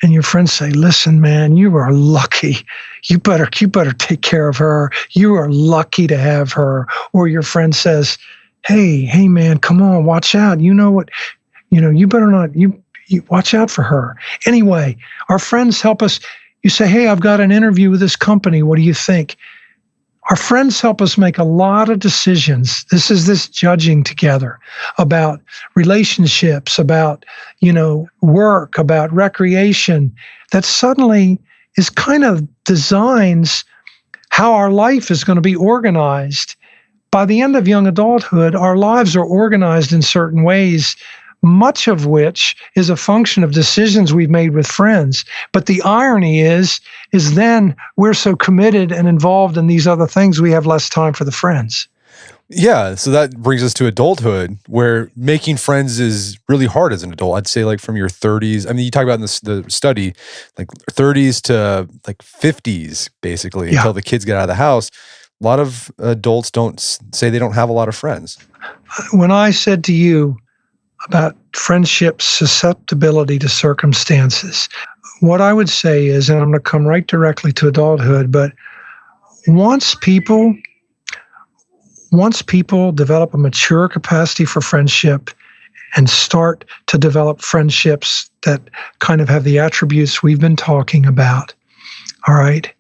And your friends say, listen, man, you are lucky. You better take care of her. You are lucky to have her. Or your friend says, hey, man, come on, watch out. You better not, you watch out for her. Anyway, our friends help us. You say, hey, I've got an interview with this company. What do you think? Our friends help us make a lot of decisions. This is this judging together about relationships, about, work, about recreation, that suddenly is kind of designs how our life is going to be organized. By the end of young adulthood, our lives are organized in certain ways, much of which is a function of decisions we've made with friends. But the irony is then we're so committed and involved in these other things, we have less time for the friends. Yeah, so that brings us to adulthood, where making friends is really hard as an adult. I'd say like from your 30s, I mean, you talk about in the study, like 30s to like 50s, basically, until the kids get out of the house. A lot of adults say they don't have a lot of friends. When I said to you about friendship's susceptibility to circumstances, what I would say is, and I'm going to come right directly to adulthood, but once people develop a mature capacity for friendship and start to develop friendships that kind of have the attributes we've been talking about, all right,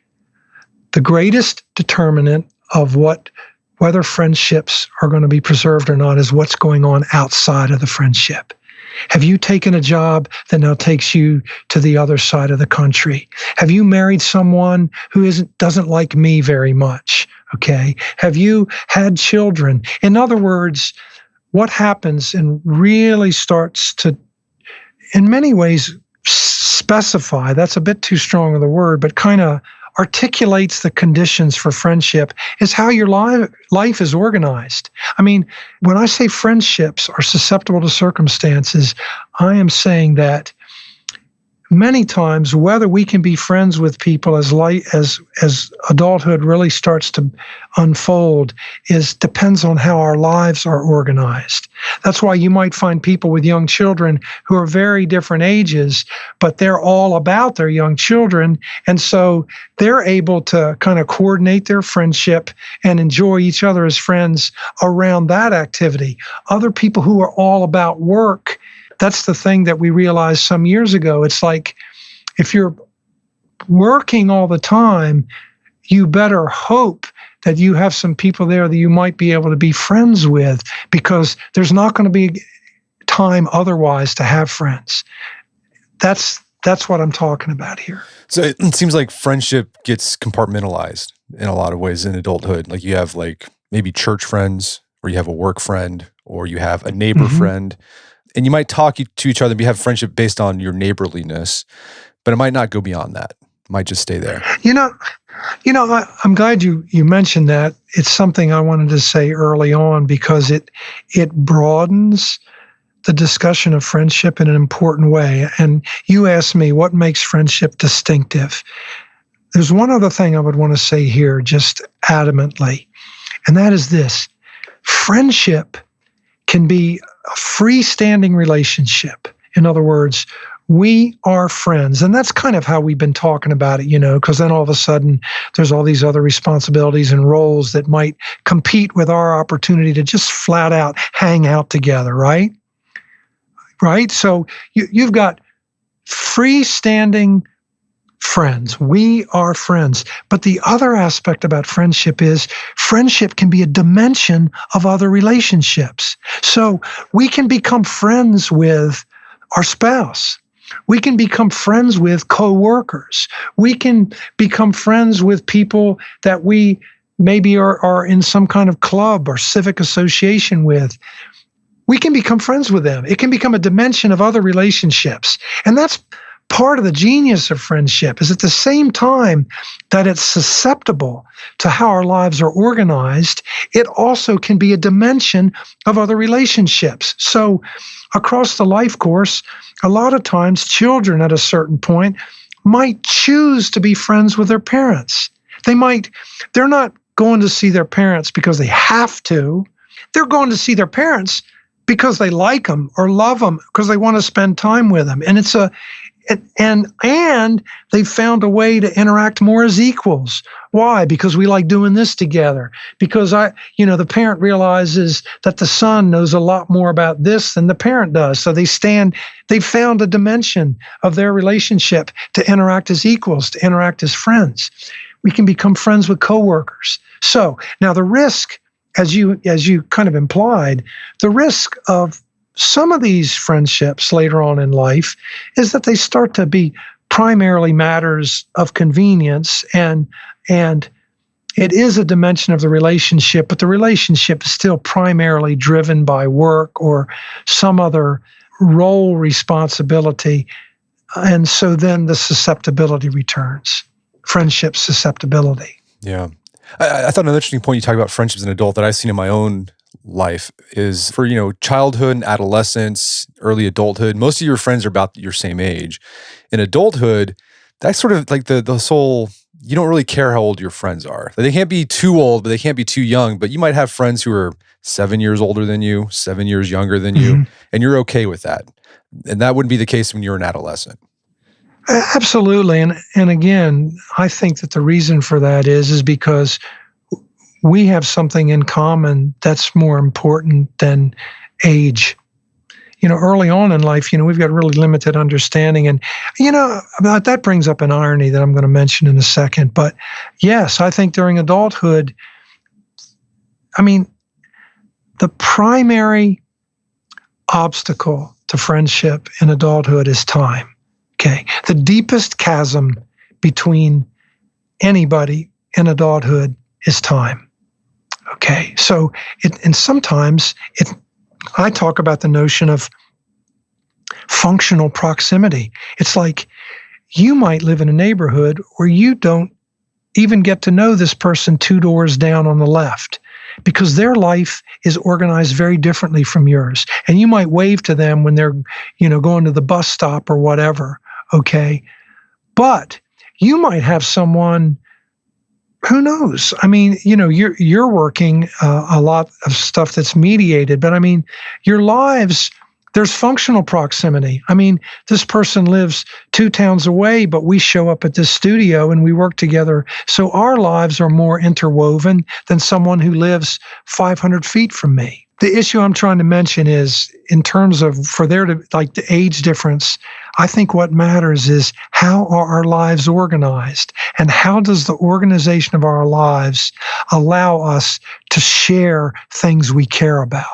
the greatest determinant of whether friendships are going to be preserved or not is what's going on outside of the friendship. Have you taken a job that now takes you to the other side of the country? Have you married someone who doesn't like me very much? Okay. Have you had children? In other words, what happens and really starts to, in many ways, specify, that's a bit too strong of the word, but kind of articulates the conditions for friendship, is how your life is organized. I mean, when I say friendships are susceptible to circumstances, I am saying that many times, whether we can be friends with people as adulthood really starts to unfold depends on how our lives are organized. That's why you might find people with young children who are very different ages, but they're all about their young children. And so they're able to kind of coordinate their friendship and enjoy each other as friends around that activity. Other people who are all about work, that's the thing that we realized some years ago. It's like, if you're working all the time, you better hope that you have some people there that you might be able to be friends with, because there's not going to be time otherwise to have friends. That's what I'm talking about here. So it seems like friendship gets compartmentalized in a lot of ways in adulthood. Like you have like maybe church friends, or you have a work friend, or you have a neighbor friend. And you might talk to each other and have friendship based on your neighborliness, but it might not go beyond that. It might just stay there. I'm glad you mentioned that. It's something I wanted to say early on because it broadens the discussion of friendship in an important way. And you asked me what makes friendship distinctive. There's one other thing I would want to say here just adamantly, and that is this. Friendship can be a freestanding relationship. In other words, we are friends. And that's kind of how we've been talking about it, because then all of a sudden there's all these other responsibilities and roles that might compete with our opportunity to just flat out hang out together, right? Right? So you've got freestanding friends. We are friends. But the other aspect about friendship is friendship can be a dimension of other relationships. So we can become friends with our spouse. We can become friends with coworkers. We can become friends with people that we maybe are in some kind of club or civic association with. We can become friends with them. It can become a dimension of other relationships. And that's part of the genius of friendship, is at the same time that it's susceptible to how our lives are organized, it also can be a dimension of other relationships. So across the life course, a lot of times children at a certain point might choose to be friends with their parents. They're not going to see their parents because they have to. They're going to see their parents because they like them or love them, because they want to spend time with them. And and they found a way to interact more as equals. Why? Because we like doing this together. Because the parent realizes that the son knows a lot more about this than the parent does. So they found a dimension of their relationship to interact as equals, to interact as friends. We can become friends with coworkers. So now the risk, as you kind of implied, the risk of some of these friendships later on in life is that they start to be primarily matters of convenience, and it is a dimension of the relationship, but the relationship is still primarily driven by work or some other role responsibility. And so then the susceptibility returns, friendship susceptibility. Yeah. I thought another interesting point you talk about friendships as an adult that I've seen in my own life is for, childhood and adolescence, early adulthood, most of your friends are about your same age. In adulthood, that's sort of like the whole, you don't really care how old your friends are. They can't be too old, but they can't be too young. But you might have friends who are 7 years older than you, 7 years younger than you, and you're okay with that. And that wouldn't be the case when you're an adolescent. Absolutely. And again, I think that the reason for that is because we have something in common that's more important than age. Early on in life, we've got really limited understanding. And, that brings up an irony that I'm going to mention in a second. But yes, I think during adulthood, the primary obstacle to friendship in adulthood is time. Okay. The deepest chasm between anybody in adulthood is time. Okay. So, sometimes I talk about the notion of functional proximity. It's like you might live in a neighborhood where you don't even get to know this person 2 doors down on the left, because their life is organized very differently from yours. And you might wave to them when they're, going to the bus stop or whatever. Okay. But you might have someone, who knows? You're working a lot of stuff that's mediated, but your lives, there's functional proximity. This person lives 2 towns away, but we show up at this studio and we work together. So our lives are more interwoven than someone who lives 500 feet from me. The issue I'm trying to mention is, in terms of, for there to, like, the age difference, I think what matters is how are our lives organized, and how does the organization of our lives allow us to share things we care about.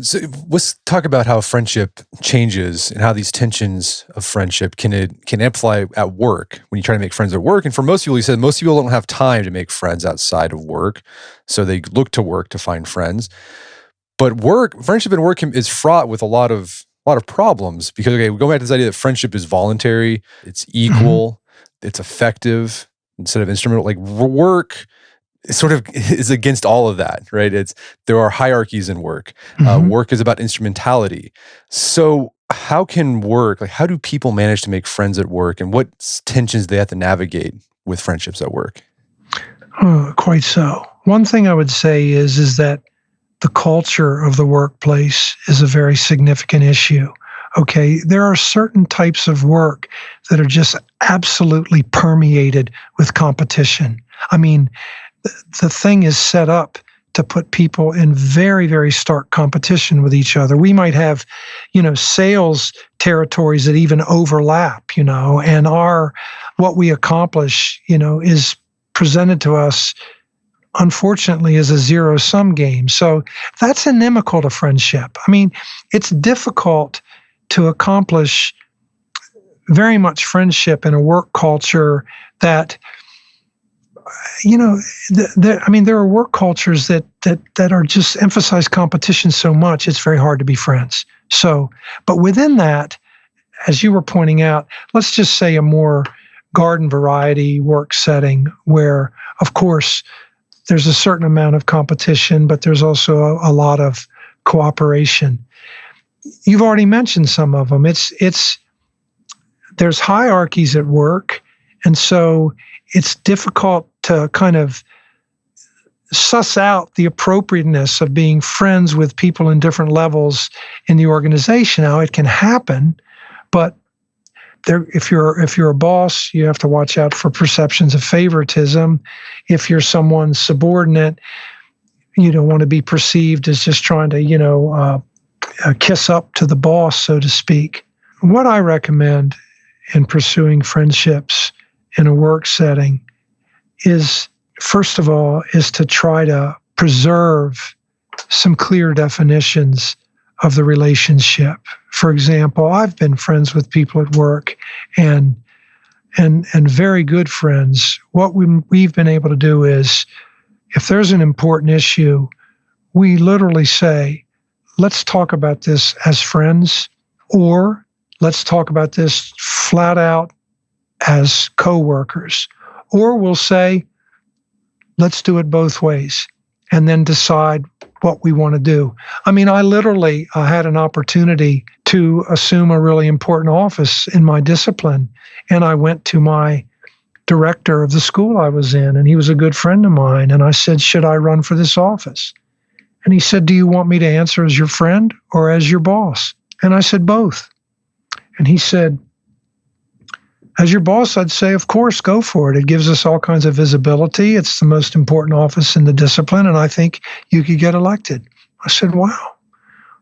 So let's talk about how friendship changes and how these tensions of friendship can amplify at work when you try to make friends at work. And for most people, you said most people don't have time to make friends outside of work, so they look to work to find friends. But friendship and work is fraught with a lot of a lot of problems because, okay, we go back to this idea that friendship is voluntary, it's equal, it's effective instead of instrumental. Like work sort of is against all of that, right? There are hierarchies in work. Work is about instrumentality. So how do people manage to make friends at work, and what tensions they have to navigate with friendships at work? Quite so. One thing I would say is that the culture of the workplace is a very significant issue. Okay, there are certain types of work that are just absolutely permeated with competition. I mean, the thing is set up to put people in very, very stark competition with each other. We might have, sales territories that even overlap, and what we accomplish, is presented to us, unfortunately, as a zero-sum game. So that's inimical to friendship. I mean, it's difficult to accomplish very much friendship in a work culture that, there are work cultures that are just emphasize competition so much, it's very hard to be friends. So, but within that, as you were pointing out, let's just say a more garden variety work setting where, of course, there's a certain amount of competition, but there's also a lot of cooperation. You've already mentioned some of them. There's hierarchies at work, and so it's difficult to kind of suss out the appropriateness of being friends with people in different levels in the organization. Now, it can happen, but if you're a boss, you have to watch out for perceptions of favoritism. If you're someone's subordinate, you don't want to be perceived as just trying to, kiss up to the boss, so to speak. What I recommend in pursuing friendships in a work setting is, first of all, is to try to preserve some clear definitions of the relationship. For example, I've been friends with people at work and very good friends. What we've been able to do is, if there's an important issue, we literally say, let's talk about this as friends, or let's talk about this flat out as coworkers. Or we'll say, let's do it both ways, and then decide what we want to do. I mean, I literally had an opportunity to assume a really important office in my discipline, and I went to my director of the school I was in, and he was a good friend of mine, and I said, should I run for this office? And he said, do you want me to answer as your friend or as your boss? And I said, both. And he said, as your boss, I'd say, of course, go for it. It gives us all kinds of visibility. It's the most important office in the discipline, and I think you could get elected. I said, wow.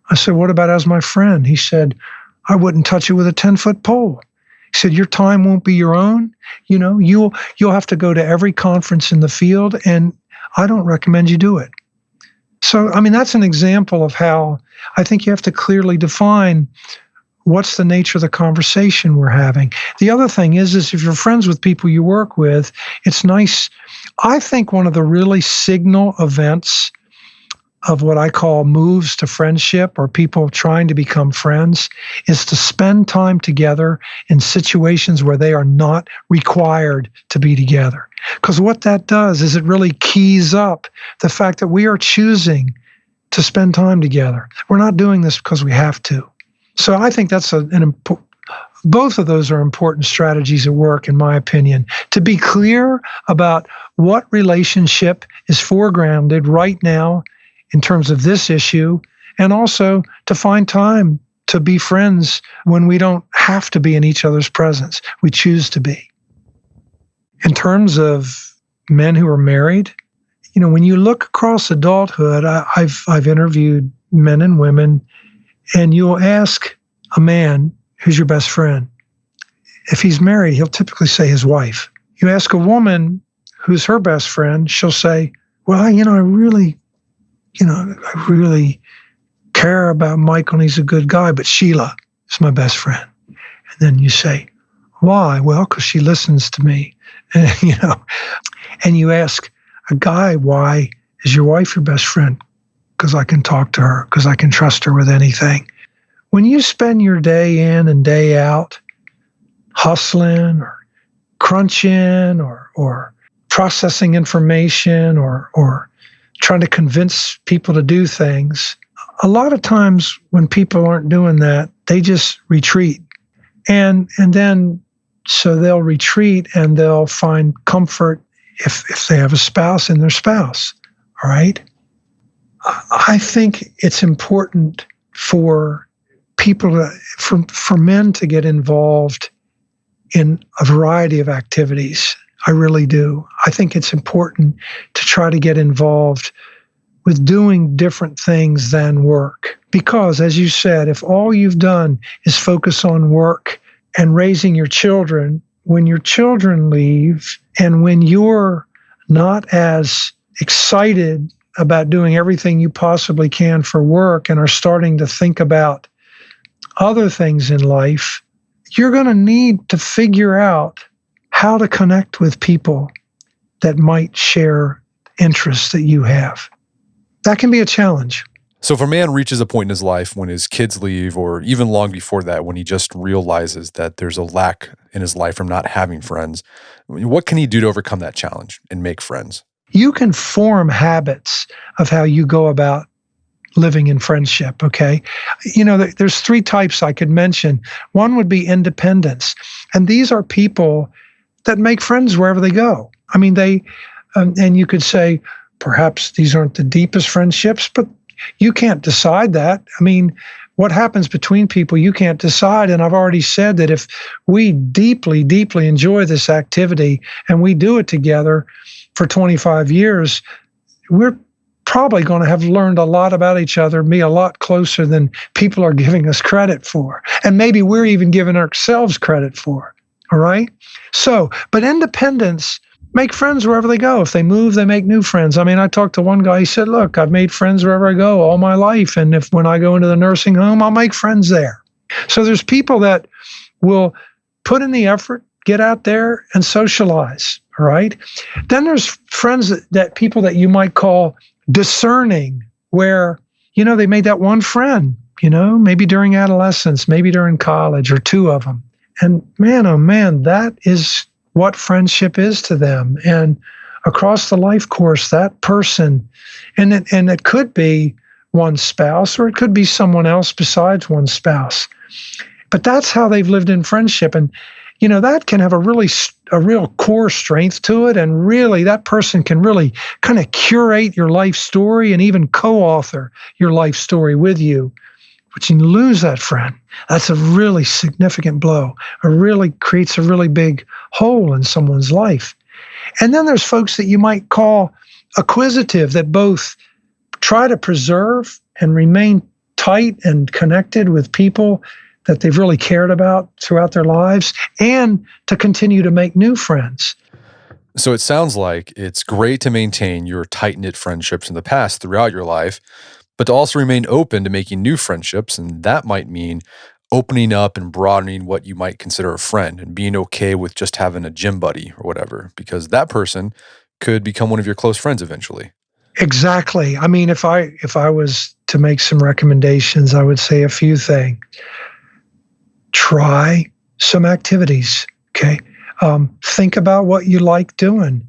I said, what about as my friend? He said, I wouldn't touch it with a 10-foot pole. He said, your time won't be your own. You'll have to go to every conference in the field, and I don't recommend you do it. So, I mean, that's an example of how I think you have to clearly define what's the nature of the conversation we're having. The other thing is if you're friends with people you work with, it's nice. I think one of the really signal events of what I call moves to friendship, or people trying to become friends, is to spend time together in situations where they are not required to be together. Because what that does is it really keys up the fact that we are choosing to spend time together. We're not doing this because we have to. So I think that's both of those are important strategies at work, in my opinion. To be clear about what relationship is foregrounded right now in terms of this issue, and also to find time to be friends when we don't have to be in each other's presence. We choose to be. In terms of men who are married, when you look across adulthood, I've interviewed men and women, and you'll ask a man, who's your best friend? If he's married, he'll typically say his wife. You ask a woman who's her best friend, she'll say, well, I really care about Michael and he's a good guy, but Sheila is my best friend. And then you say, why? Well, because she listens to me. And you ask a guy, why is your wife your best friend? Because I can talk to her, because I can trust her with anything. when you spend your day in and day out hustling or crunching or processing information or trying to convince people to do things, a lot of times when people aren't doing that, they just retreat. And then so they'll retreat and they'll find comfort if they have a spouse in their spouse. All right. I think it's important for for men to get involved in a variety of activities. I really do. I think it's important to try to get involved with doing different things than work. Because, as you said, if all you've done is focus on work and raising your children, when your children leave and when you're not as excited about doing everything you possibly can for work and are starting to think about other things in life, you're going to need to figure out how to connect with people that might share interests that you have. That can be a challenge. So if a man reaches a point in his life when his kids leave, or even long before that, when he just realizes that there's a lack in his life from not having friends, what can he do to overcome that challenge and make friends? You can form habits of how you go about living in friendship, okay? There's three types I could mention. One would be independence. And these are people that make friends wherever they go. I mean, and you could say, perhaps these aren't the deepest friendships, but you can't decide that. I mean, what happens between people, you can't decide. And I've already said that if we deeply, deeply enjoy this activity and we do it together for 25 years, we're probably going to have learned a lot about each other, be a lot closer than people are giving us credit for. And maybe we're even giving ourselves credit for. All right? So, but independence, make friends wherever they go. If they move, they make new friends. I mean, I talked to one guy, he said, look, I've made friends wherever I go all my life. And when I go into the nursing home, I'll make friends there. So there's people that will put in the effort, get out there and socialize. All right. Then there's friends that people that you might call discerning, where, they made that one friend, maybe during adolescence, maybe during college, or two of them. And man, oh man, that is what friendship is to them. And across the life course, that person, and it could be one's spouse, or it could be someone else besides one's spouse. But that's how they've lived in friendship. And, that can have a real core strength to it. And really, that person can really kind of curate your life story and even co-author your life story with you. But you lose that friend, that's a really significant blow. It really creates a really big hole in someone's life. And then there's folks that you might call acquisitive, that both try to preserve and remain tight and connected with people that they've really cared about throughout their lives, and to continue to make new friends. So it sounds like it's great to maintain your tight-knit friendships in the past throughout your life, but to also remain open to making new friendships. And that might mean opening up and broadening what you might consider a friend, and being okay with just having a gym buddy or whatever, because that person could become one of your close friends eventually. Exactly. I mean, if I was to make some recommendations, I would say a few things. Try some activities, okay? Think about what you like doing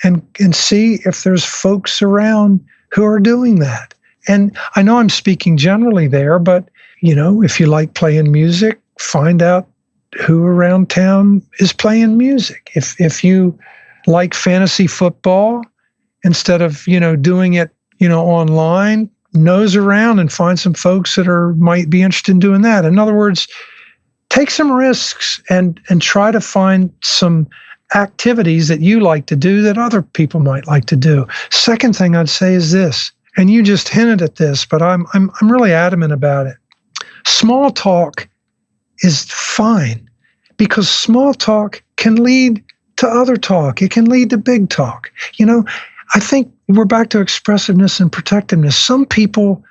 and see if there's folks around who are doing that. And I know I'm speaking generally there, but, if you like playing music, find out who around town is playing music. If you like fantasy football, instead of, doing it, online, nose around and find some folks that might be interested in doing that. In other words, take some risks and try to find some activities that you like to do that other people might like to do. Second thing I'd say is this, and you just hinted at this, but I'm really adamant about it. Small talk is fine, because small talk can lead to other talk. It can lead to big talk. I think we're back to expressiveness and protectiveness. Some people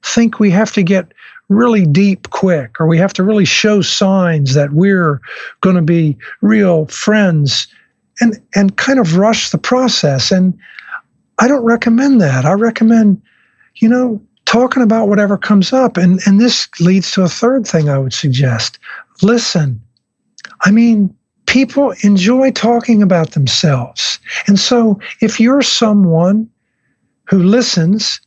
think we have to get really deep quick, or we have to really show signs that we're going to be real friends, and kind of rush the process. And I don't recommend that. I recommend, talking about whatever comes up. And this leads to a third thing I would suggest. Listen. I mean, people enjoy talking about themselves. And so if you're someone who listens,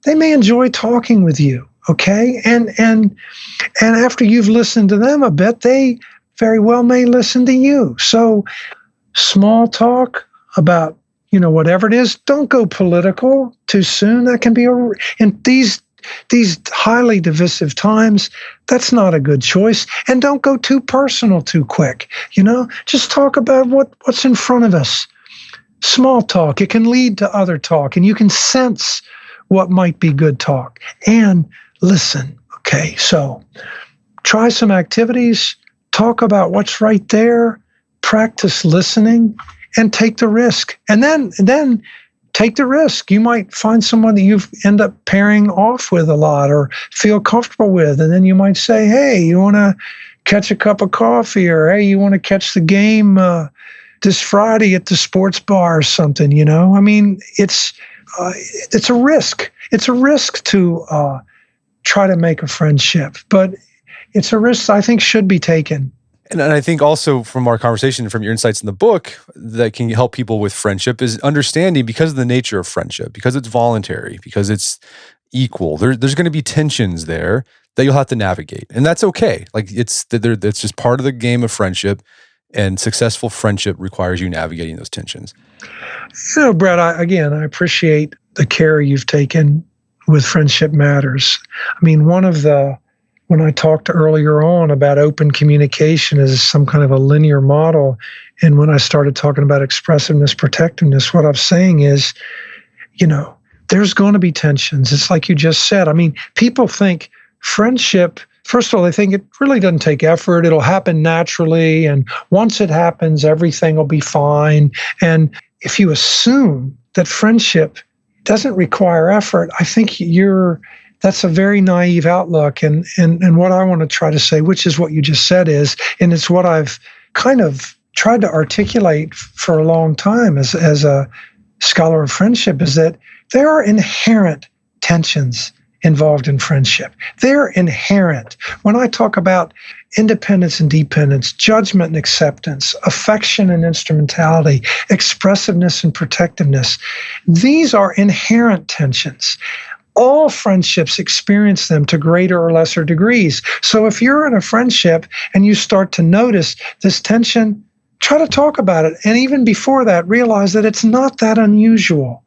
they may enjoy talking with you, okay? And after you've listened to them a bit, they very well may listen to you. So small talk about, whatever it is, don't go political too soon. That can be in these highly divisive times, that's not a good choice. And don't go too personal too quick. Just talk about what's in front of us. Small talk, it can lead to other talk, and you can sense what might be good talk. And listen, okay? So try some activities, talk about what's right there, practice listening, and take the risk. And then take the risk. You might find someone that you end up pairing off with a lot or feel comfortable with. And then you might say, hey, you want to catch a cup of coffee? Or, hey, you want to catch the game this Friday at the sports bar or something, I mean, it's a risk. It's a risk to try to make a friendship. But it's a risk I think should be taken. And I think also from our conversation, from your insights in the book, that can help people with friendship is understanding, because of the nature of friendship, because it's voluntary, because it's equal, there's going to be tensions there that you'll have to navigate. And that's okay. Like it's just part of the game of friendship, and successful friendship requires you navigating those tensions. Brett, I appreciate the care you've taken with Friendship Matters. I mean, when I talked earlier on about open communication as some kind of a linear model, and when I started talking about expressiveness, protectiveness, what I'm saying is, there's going to be tensions. It's like you just said. I mean, people think friendship, first of all, they think it really doesn't take effort. It'll happen naturally. And once it happens, everything will be fine. And if you assume that friendship doesn't require effort, I think that's a very naive outlook. And what I want to try to say, which is what you just said, and it's what I've kind of tried to articulate for a long time as a scholar of friendship, is that there are inherent tensions involved in friendship. They're inherent. When I talk about independence and dependence, judgment and acceptance, affection and instrumentality, expressiveness and protectiveness, these are inherent tensions. All friendships experience them to greater or lesser degrees. So if you're in a friendship and you start to notice this tension, try to talk about it. And even before that, realize that it's not that unusual.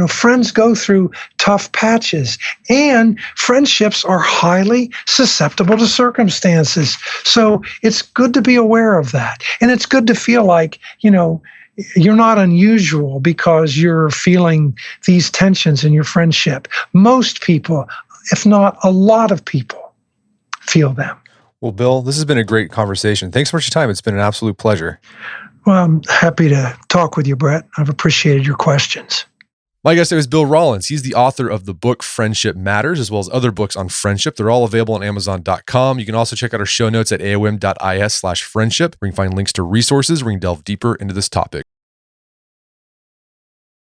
Friends go through tough patches, and friendships are highly susceptible to circumstances. So it's good to be aware of that. And it's good to feel like, you're not unusual because you're feeling these tensions in your friendship. Most people, if not a lot of people, feel them. Well, Bill, this has been a great conversation. Thanks so much for your time. It's been an absolute pleasure. Well, I'm happy to talk with you, Brett. I've appreciated your questions. My guest today was Bill Rawlins. He's the author of the book Friendship Matters, as well as other books on friendship. They're all available on Amazon.com. You can also check out our show notes at aom.is/friendship, where you can find links to resources where you can delve deeper into this topic.